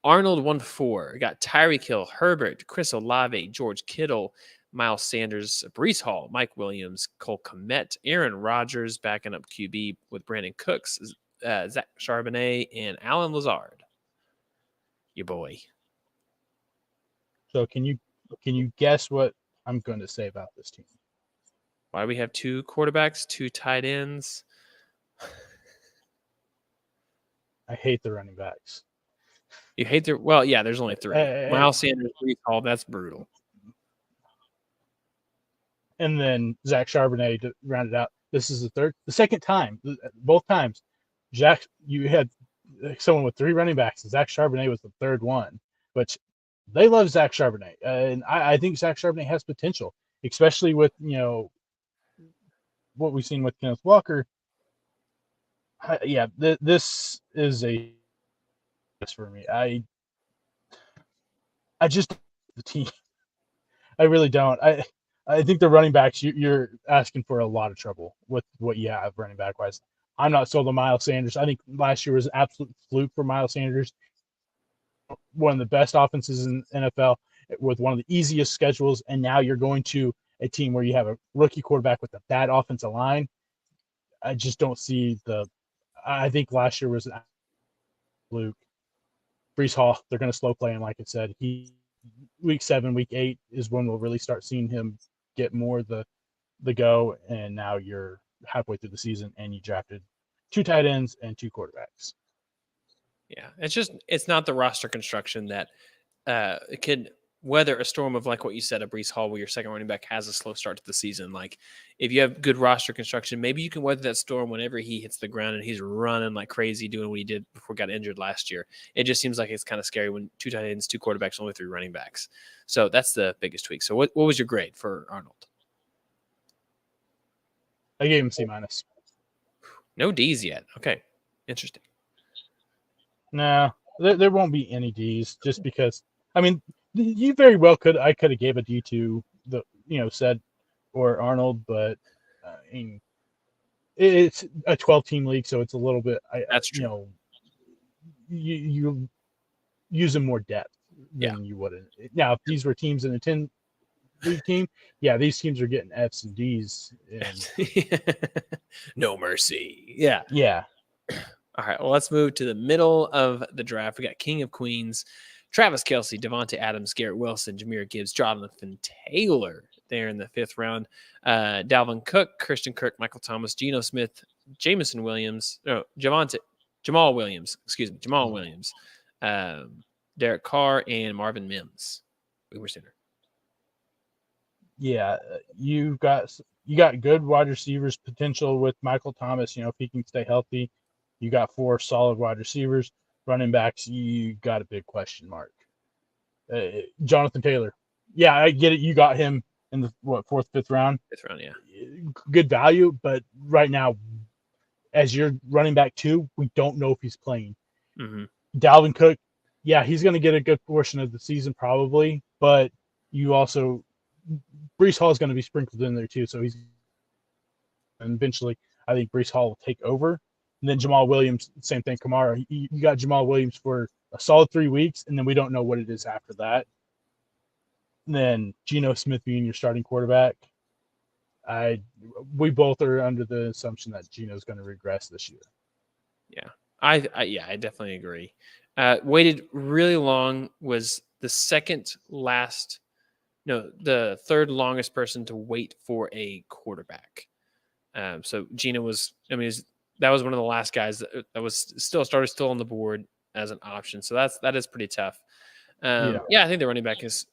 Arnold 1-4. We got Tyreek Hill, Herbert, Chris Olave, George Kittle, Miles Sanders, Breece Hall, Mike Williams, Cole Kmet, Aaron Rodgers backing up QB with Brandon Cooks, Zach Charbonnet, and Alan Lazard. Your boy. So can you Can you guess what I'm going to say about this team? Why do we have 2 quarterbacks, 2 tight ends? I hate the running backs. You hate their well, yeah, there's only 3. Uh, Miles Sanders, Breece Hall, that's brutal. and then Zach Charbonnet to round it out. This is the second time, both times. Jack, you had someone with 3 running backs. Zach Charbonnet was the third one, which they love Zach Charbonnet, and I think Zach Charbonnet has potential, especially with what we've seen with Kenneth Walker. This is a for me. I just the team. I really don't. I think the running backs you're asking for a lot of trouble with what you have running back wise. I'm not sold on Miles Sanders. I think last year was an absolute fluke for Miles Sanders. One of the best offenses in NFL with one of the easiest schedules, and now you're going to a team where you have a rookie quarterback with a bad offensive line. I just don't see the. I think last year was an fluke. Breece Hall, they're going to slow play him, like I said. Week 7, week 8 is when we'll really start seeing him get more the go. And now you're halfway through the season, and you drafted 2 tight ends and 2 quarterbacks. Yeah, it's not the roster construction that it could weather a storm of like what you said, a Breece Hall, where your second running back has a slow start to the season. Like if you have good roster construction, maybe you can weather that storm whenever he hits the ground and he's running like crazy, doing what he did before he got injured last year. It just seems like it's kind of scary when 2 tight ends, 2 quarterbacks, only 3 running backs. So that's the biggest tweak. So what was your grade for Arnold? I gave him C-. No D's yet. Okay, interesting. No, there won't be any D's just because. I mean, you very well could. I could have gave a D to the said or Arnold, but I mean, it's a 12-team league, so it's a little bit. That's true. You use them more depth than you would. Now, if these were teams in a 10-league team, yeah, these teams are getting F's and D's. And no mercy. Yeah. Yeah. All right, well, let's move to the middle of the draft. We got King of Queens, Travis Kelce, Devontae Adams, Garrett Wilson, Jahmyr Gibbs, Jonathan Taylor there in the 5th round. Dalvin Cook, Christian Kirk, Michael Thomas, Geno Smith, Jamal Williams, Derek Carr, and Marvin Mims. Boomer Center. Yeah, you got good wide receivers potential with Michael Thomas. If he can stay healthy. You got 4 solid wide receivers. Running backs, you got a big question mark. Jonathan Taylor. Yeah, I get it. You got him in the 4th, 5th round. 5th round, yeah. Good value, but right now, as your running back 2, we don't know if he's playing. Mm-hmm. Dalvin Cook, yeah, he's going to get a good portion of the season probably, but you also Breece Hall is going to be sprinkled in there too, so he's and eventually I think Breece Hall will take over. And then Jamal Williams, same thing. Kamara, you got Jamal Williams for a solid 3 weeks, and then we don't know what it is after that. And then Geno Smith being your starting quarterback, we both are under the assumption that Geno's going to regress this year. Yeah, I definitely agree. Waited really long, was the third longest person to wait for a quarterback. So Geno was, that was one of the last guys that was still a starter, still on the board as an option. So that is pretty tough. I think the running back is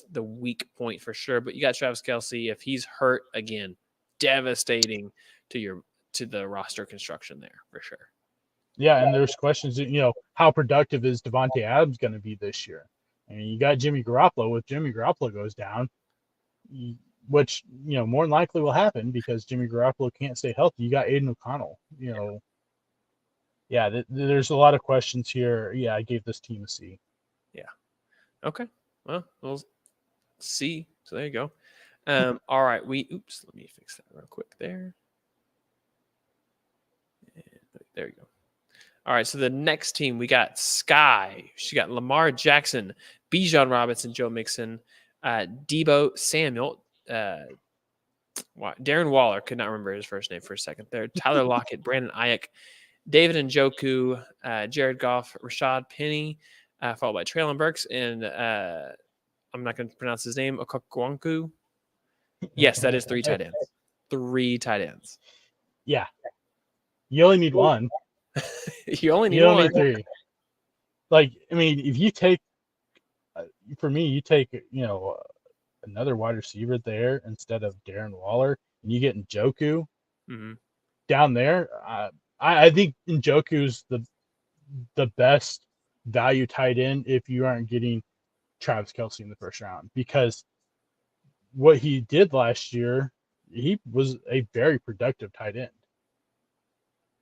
the weak point for sure. But you got Travis Kelce. If he's hurt again, devastating to the roster construction there for sure. Yeah, and there's questions. How productive is Devontae Adams going to be this year? I mean, you got Jimmy Garoppolo. If Jimmy Garoppolo goes down, which more than likely will happen because Jimmy Garoppolo can't stay healthy. You got Aiden O'Connell. There's a lot of questions here. Yeah, I gave this team a C. Yeah. Okay. Well, we'll see. So there you go. All right. Let me fix that real quick there. There you go. All right. So the next team, we got Sky. She got Lamar Jackson, Bijan Robinson, Joe Mixon, Debo Samuel, Darren Waller, could not remember his first name for a second there. Tyler Lockett, Brandon Ayuk, David Njoku, Jared Goff, Rashad Penny, followed by Traylon Burks and I'm not going to pronounce his name. Okokwanku. Yes, that is 3 tight ends. 3 tight ends. Yeah. You only need one. You only need You don't one. need 3. Like, I mean, if you take, for me, you take, another wide receiver there instead of Darren Waller, and you get Njoku down there. I think Njoku's the best value tight end if you aren't getting Travis Kelce in the first round, because what he did last year, he was a very productive tight end.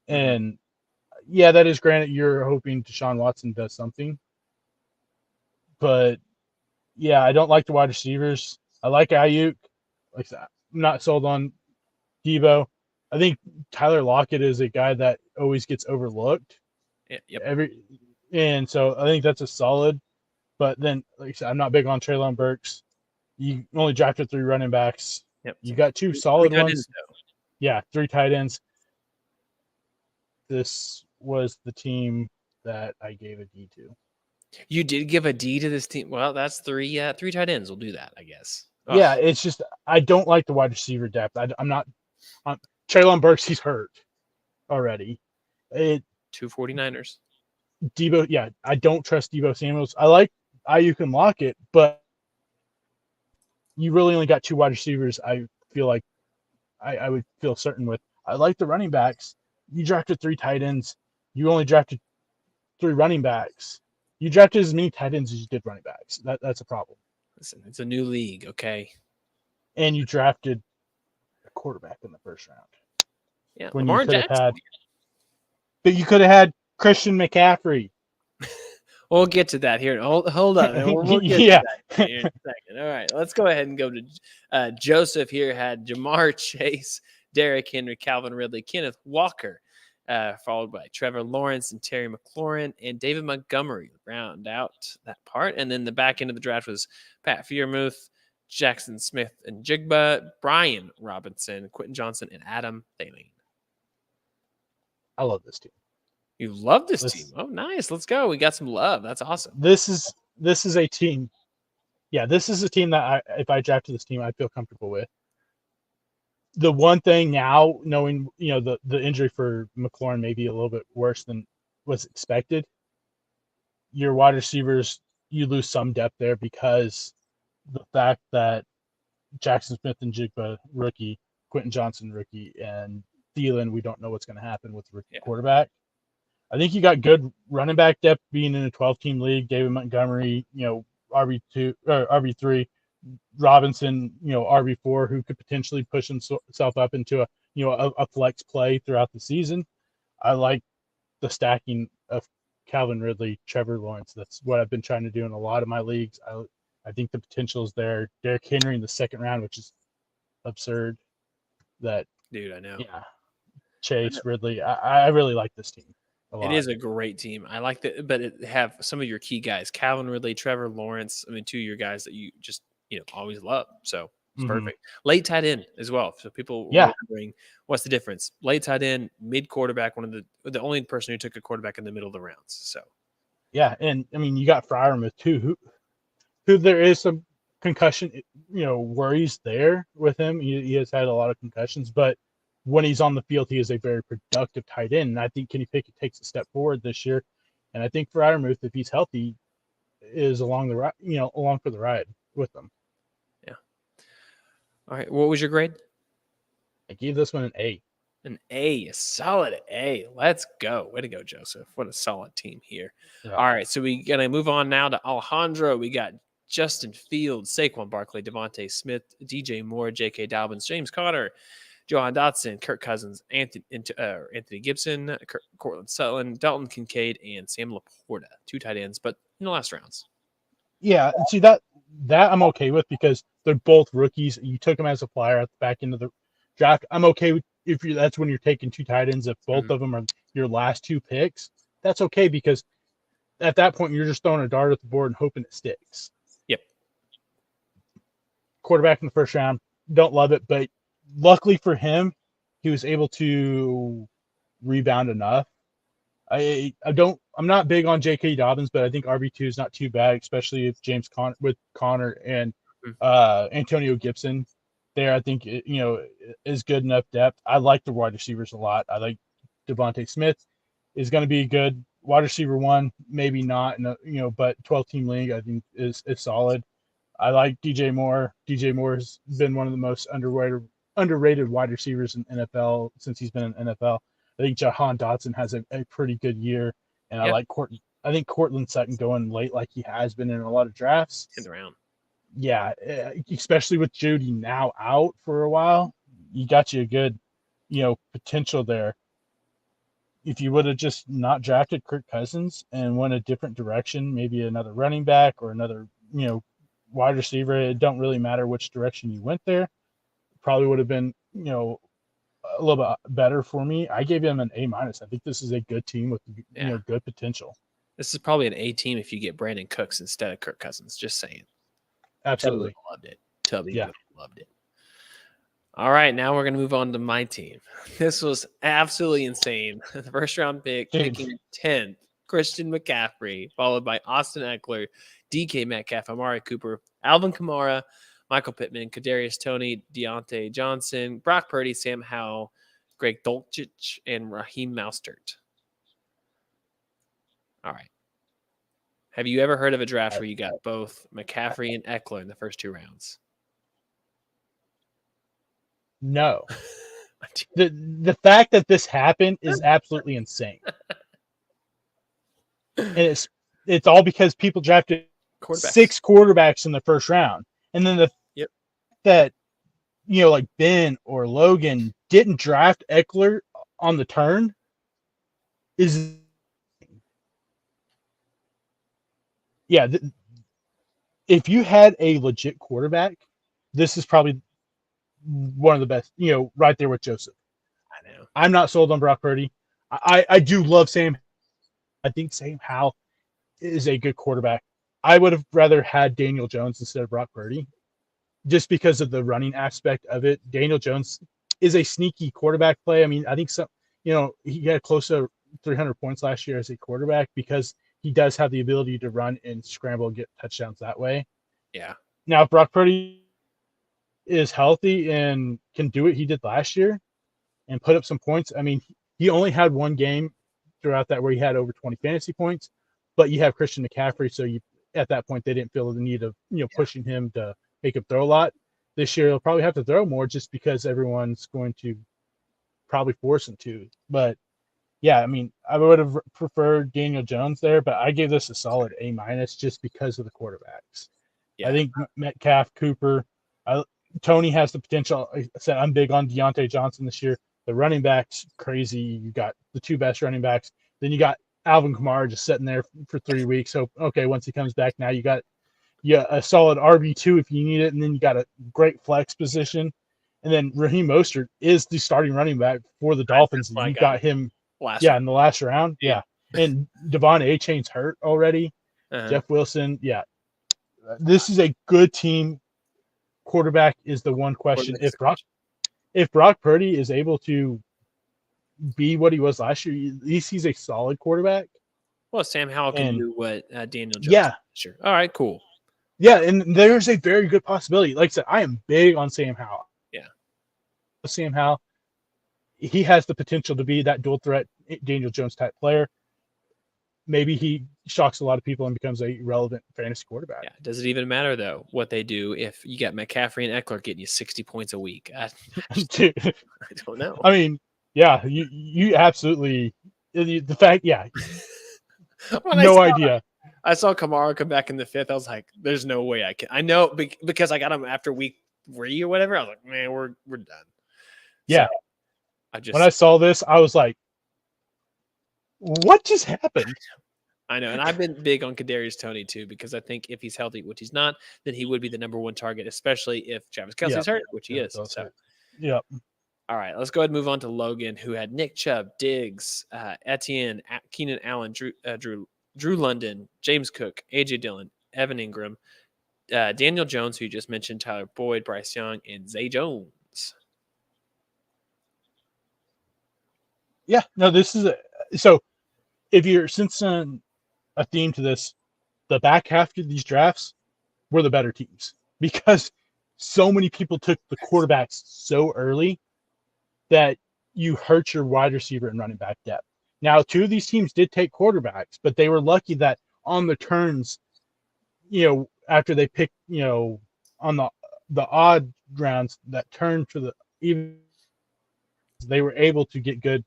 And yeah, that is granted you're hoping Deshaun Watson does something. But yeah, I don't like the wide receivers. I like Ayuk. Like I'm not sold on Debo. I think Tyler Lockett is a guy that always gets overlooked. Yep. And so I think that's a solid. But then, like I said, I'm not big on Treylon Burks. You only drafted 3 running backs. Yep. You got 2 solid ones. Ends, yeah, 3 tight ends. This was the team that I gave a D to. You did give a D to this team. Well, that's 3 tight ends. We'll do that, I guess. Yeah, it's just I don't like the wide receiver depth. I'm not. Treylon Burks, he's hurt already. 2 49ers. Debo, yeah, I don't trust Debo Samuels. I like Ayuk and Lockett, but you really only got 2 wide receivers. I feel like I would feel certain with. I like the running backs. You drafted 3 tight ends. You only drafted 3 running backs. You drafted as many tight ends as you did running backs. That's a problem. Listen, it's a new league, okay? And you drafted a quarterback in the first round. Yeah, when Lamar you could have Jackson. But you could have had Christian McCaffrey. We'll get to that here. Hold up. We'll get to that here in a second. All right, let's go ahead and go to Joseph here. Had Jamar Chase, Derrick Henry, Calvin Ridley, Kenneth Walker, followed by Trevor Lawrence and Terry McLaurin and David Montgomery round out that part. And then the back end of the draft was Pat Freiermuth, Jackson Smith and Jigba, Brian Robinson, Quentin Johnson, and Adam Thielen. I love this team. You love this team. Oh, nice. Let's go. We got some love. That's awesome. This is a team. Yeah, this is a team that if I drafted this team, I feel comfortable with. The one thing now, knowing the injury for McLaurin may be a little bit worse than was expected. Your wide receivers, you lose some depth there because the fact that Jackson Smith and Jigba rookie, Quentin Johnson rookie, and Thielen, we don't know what's going to happen with the rookie quarterback. I think you got good running back depth being in a 12-team league. David Montgomery, RB2 or RB3, Robinson, RB4, who could potentially push himself up into a flex play throughout the season. I like the stacking of Calvin Ridley, Trevor Lawrence. That's what I've been trying to do in a lot of my leagues. I think the potential is there. Derrick Henry in the second round, which is absurd. That dude, I know. Yeah, Chase, Ridley. I really like this team. It is a great team. I like that, but it have some of your key guys: Calvin Ridley, Trevor Lawrence. I mean, 2 of your guys that you just always love. So it's perfect. Late tight end as well. So people were wondering what's the difference. Late tight end, mid quarterback. One of the only person who took a quarterback in the middle of the rounds. So yeah, and I mean you got Freiermuth too, who there is some concussion worries there with him. He has had a lot of concussions, but when he's on the field, he is a very productive tight end. And I think Kenny Pickett takes a step forward this year. And I think Freiermuth, if he's healthy, is along for the ride with them. Yeah. All right. What was your grade? I gave this one an A. An A, a solid A. Let's go. Way to go, Joseph. What a solid team here. Yeah. All right. So we got to move on now to Alejandro. We got Justin Fields, Saquon Barkley, Devontae Smith, DJ Moore, J.K. Dobbins, James Conner, Johan Dotson, Kirk Cousins, Anthony Gibson, Cortland Sutton, Dalton Kincaid, and Sam Laporta. 2 tight ends, but in the last rounds. Yeah, see that I'm okay with because they're both rookies. You took them as a flyer at the back end of the draft. I'm okay with that's when you're taking 2 tight ends. If both of them are your last 2 picks, that's okay because at that point you're just throwing a dart at the board and hoping it sticks. Yep. Quarterback in the first round, don't love it, but luckily for him, he was able to rebound enough. I'm not big on J.K. Dobbins, but I think RB2 is not too bad, especially if with Connor and Antonio Gibson there. I think is good enough depth. I like the wide receivers a lot. I like Devontae Smith is going to be a good wide receiver one, maybe not, but 12-team league I think is solid. I like DJ Moore. DJ Moore has been one of the most underrated wide receivers in NFL since he's been in NFL. I think Jahan Dotson has a pretty good year, and I like Courtland. I think Courtland Sutton going late like he has been in a lot of drafts. 10th round. Yeah, especially with Judy now out for a while, you got you a good, potential there. If you would have just not drafted Kirk Cousins and went a different direction, maybe another running back or another, wide receiver, it don't really matter which direction you went there. Probably would have been, a little bit better for me. I gave him an A-. I think this is a good team with good potential. This is probably an A team if you get Brandon Cooks instead of Kirk Cousins. Just saying. Absolutely. Tubby loved it. All right, now we're going to move on to my team. This was absolutely insane. The first round pick, picking 10th, Christian McCaffrey, followed by Austin Eckler, DK Metcalf, Amari Cooper, Alvin Kamara, Michael Pittman, Kadarius Toney, Deontay Johnson, Brock Purdy, Sam Howell, Greg Dulcich, and Raheem Mostert. All right. Have you ever heard of a draft where you got both McCaffrey and Eckler in the first 2 rounds? No. The fact that this happened is absolutely insane. And it's all because people drafted 6 quarterbacks in the first round. And then that like Ben or Logan didn't draft Eckler on the turn is if you had a legit quarterback, this is probably one of the best, right there with Joseph. I know. I'm not sold on Brock Purdy. I do love Sam. I think Sam Howell is a good quarterback. I would have rather had Daniel Jones instead of Brock Purdy just because of the running aspect of it. Daniel Jones is a sneaky quarterback play. I mean, I think he got close to 300 points last year as a quarterback because he does have the ability to run and scramble and get touchdowns that way. Yeah. Now, if Brock Purdy is healthy and can do what he did last year and put up some points, I mean, he only had one game throughout that where he had over 20 fantasy points, but you have Christian McCaffrey, so at that point they didn't feel the need of pushing him to make him throw a lot. This year he'll probably have to throw more just because everyone's going to probably force him to. But yeah, I mean, I would have preferred Daniel Jones there, but I gave this a solid A- just because of the quarterbacks. Yeah. I think Metcalf, Cooper, Tony has the potential. Like I said, I'm big on Deontay Johnson this year. The running backs, crazy. You got the 2 best running backs. Then you got Alvin Kamara just sitting there for 3 weeks. So, okay, once he comes back, now you got a solid RB2 if you need it, and then you got a great flex position. And then Raheem Mostert is the starting running back for the Dolphins. You got him in the last round. Yeah. And Devon A-Chain's hurt already. Jeff Wilson. Yeah. This is a good team. Quarterback is the one question. If Brock Purdy is able to be what he was last year, at least he's a solid quarterback. Well, Sam Howell can do what Daniel Jones. Yeah. Sure. All right, cool. Yeah, and there's a very good possibility. Like I said, I am big on Sam Howell. Yeah. Sam Howell, he has the potential to be that dual threat Daniel Jones type player. Maybe he shocks a lot of people and becomes a relevant fantasy quarterback. Yeah. Does it even matter, though, what they do if you got McCaffrey and Eckler getting you 60 points a week? I don't know. I mean, yeah, you absolutely – the fact, yeah. No idea. I saw Kamara come back in the 5th. I was like, there's no way I can. I know because I got him after week 3 or whatever. I was like, man, we're done. Yeah. So when I saw this, I was like, what just happened? I know. And I've been big on Kadarius Toney too, because I think if he's healthy, which he's not, then he would be the number 1 target, especially if Travis Kelce's hurt, which he is. So, yeah. All right, let's go ahead and move on to Logan, who had Nick Chubb, Diggs, Etienne, Keenan Allen, Drew London, James Cook, AJ Dillon, Evan Ingram, Daniel Jones, who you just mentioned, Tyler Boyd, Bryce Young, and Zay Jones. Yeah, no, this is so if you're since a theme to this, the back half of these drafts were the better teams because so many people took the quarterbacks so early that you hurt your wide receiver and running back depth. Now, two of these teams did take quarterbacks, but they were lucky that on the turns, after they picked, on the odd rounds that turned for the even, they were able to get good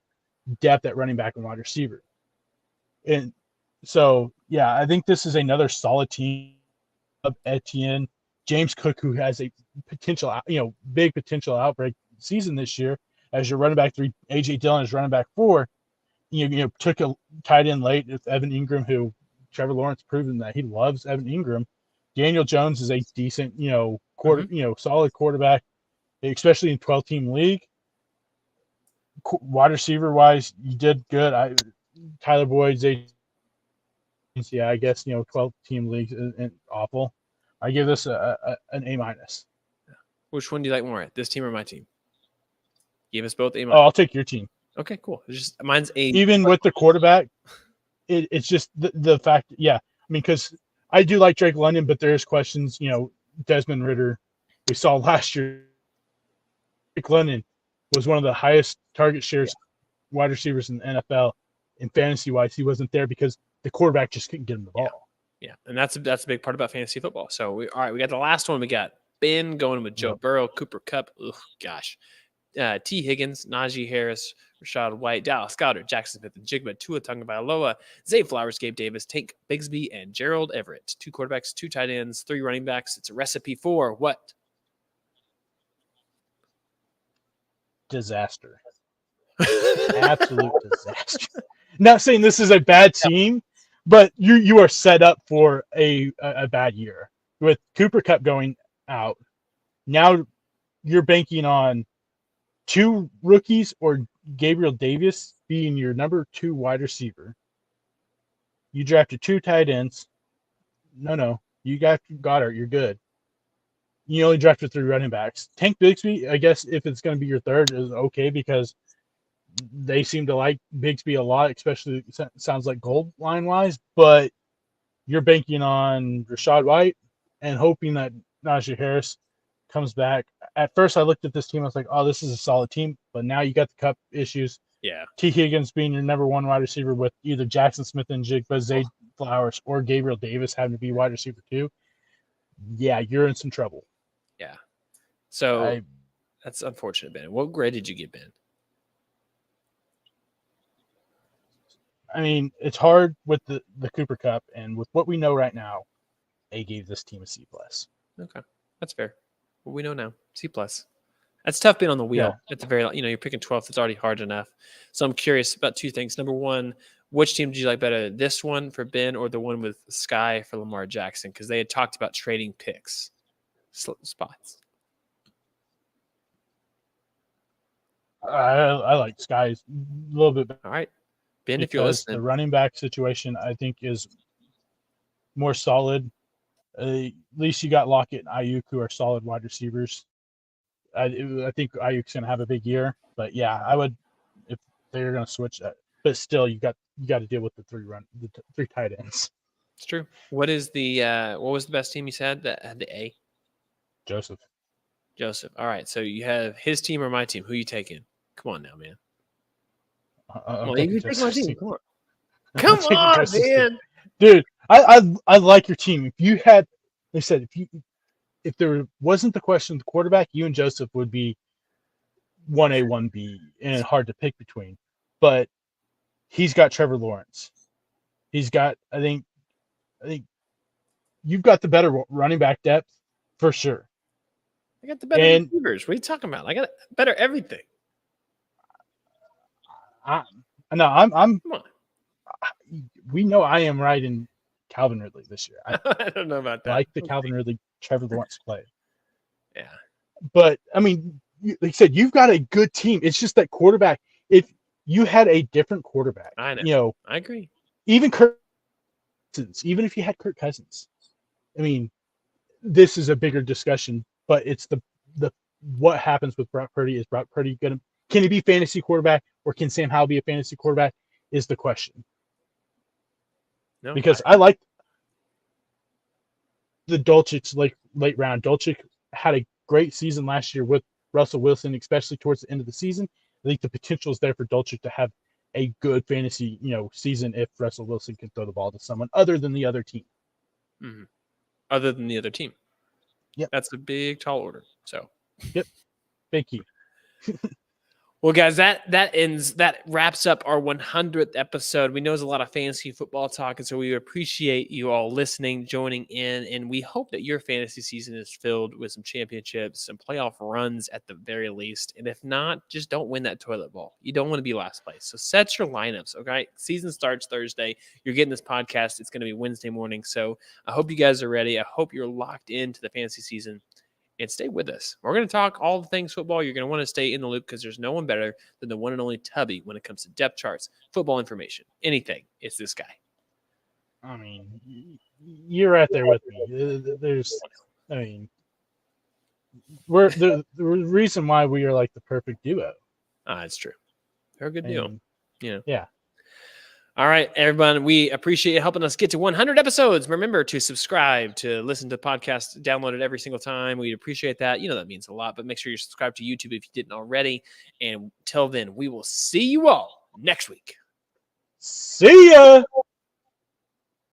depth at running back and wide receiver. And so, yeah, I think this is another solid team of Etienne, James Cook, who has a potential, big potential outbreak season this year as your running back 3, AJ Dillon is running back 4. Took a tight end late with Evan Ingram, who Trevor Lawrence proven that he loves Evan Ingram. Daniel Jones is a decent, solid quarterback, especially in 12-team league. Wide receiver wise, you did good. Tyler Boyd's I guess 12-team leagues and awful. I give this an A-. Which one do you like more, this team or my team? Give us both A-. Oh, I'll take your team. Okay, cool. It's just mine's A. Even with the quarterback, it's just the fact. Yeah, I mean, because I do like Drake London, but there's questions. Desmond Ridder, we saw last year. Drake London was one of the highest target shares wide receivers in the NFL. In fantasy wise, he wasn't there because the quarterback just couldn't get him the ball. Yeah, and that's a big part about fantasy football. So we got the last one. We got Ben going with Joe Burrow, Cooper Kupp. Ugh, gosh. T. Higgins, Najee Harris, Rashad White, Dallas Goedert, Jackson Smith and Jigba, Tua Tagovailoa, Zay Flowers, Gabe Davis, Tank Bigsby, and Gerald Everett. 2 quarterbacks, 2 tight ends, 3 running backs. It's a recipe for what? Disaster. Absolute disaster. Not saying this is a bad team, but you are set up for a bad year. With Cooper Kupp going out, now you're banking on 2 rookies or Gabriel Davis being your number 2 wide receiver. You drafted 2 tight ends. No. You got Goddard. You're good. You only drafted 3 running backs. Tank Bigsby, I guess if it's going to be your third, is okay because they seem to like Bigsby a lot, especially sounds like goal line wise. But you're banking on Rashad White and hoping that Najee Harris comes back. At first, I looked at this team. I was like, "Oh, this is a solid team." But now you got the Kupp issues. Yeah. T. Higgins being your number 1 wide receiver with either Jackson Smith and Jigba, Zay Flowers, or Gabriel Davis having to be wide receiver 2. Yeah, you're in some trouble. Yeah. So that's unfortunate, Ben. What grade did you give Ben? I mean, it's hard with the Cooper Kupp, and with what we know right now, they gave this team a C+. Okay, that's fair. What we know now, C+. That's tough being on the wheel at the very, you're picking 12th. It's already hard enough. So I'm curious about 2 things. Number one, which team did you like better, this one for Ben or the one with Sky for Lamar Jackson? Because they had talked about trading picks spots. I like Sky's a little bit better. All right, Ben, if you're listening, the running back situation I think is more solid. At least you got Lockett and Ayuk, who are solid wide receivers. I think Ayuk's going to have a big year, but yeah, I would if they're going to switch that. But still, you got to deal with the 3 tight ends. It's true. What is the what was the best team you said that had the A? Joseph. All right, so you have his team or my team. Who you taking? Come on now, man. Well, you take my team. Come on, man. Dude, I like your team. If you had, they said if there wasn't the question of the quarterback, you and Joseph would be 1A, 1B, and hard to pick between. But he's got Trevor Lawrence. He's got, I think you've got the better running back depth for sure. I got the better receivers. What are you talking about? I got better everything. I'm. Come on. We know I am right in Calvin Ridley this year. I don't know about that. I like the Calvin Ridley, Trevor Lawrence play. Yeah. But, I mean, like I said, you've got a good team. It's just that quarterback. If you had a different quarterback, I know. I agree. Even Kirk Cousins, even if you had Kirk Cousins, I mean, this is a bigger discussion, but it's the what happens with Brock Purdy. Is Brock Purdy can he be fantasy quarterback, or can Sam Howell be a fantasy quarterback is the question. No, because I like the Dulcich late round. Dulcich had a great season last year with Russell Wilson, especially towards the end of the season. I think the potential is there for Dulcich to have a good fantasy, season if Russell Wilson can throw the ball to someone other than the other team. mm-hmm. Other than the other team. Yep. That's a big, tall order. So. Yep. Big key. Well, guys, that wraps up our 100th episode. We know there's a lot of fantasy football talk, and so we appreciate you all listening, joining in, and we hope that your fantasy season is filled with some championships, some playoff runs at the very least. And if not, just don't win that toilet bowl. You don't want to be last place. So set your lineups, okay? Season starts Thursday. You're getting this podcast. It's going to be Wednesday morning. So I hope you guys are ready. I hope you're locked into the fantasy season. And stay with us. We're going to talk all the things football. You're going to want to stay in the loop because there's no one better than the one and only Tubby when it comes to depth charts, football information, anything. It's this guy. I mean, you're right there with me. We're the reason why we are like the perfect duo. It's true. They're a good deal. Yeah. All right, everyone. We appreciate you helping us get to 100 episodes. Remember to subscribe, to listen to the podcast, download it every single time. We'd appreciate that. That means a lot, but make sure you're subscribed to YouTube if you didn't already. And till then, we will see you all next week. See ya.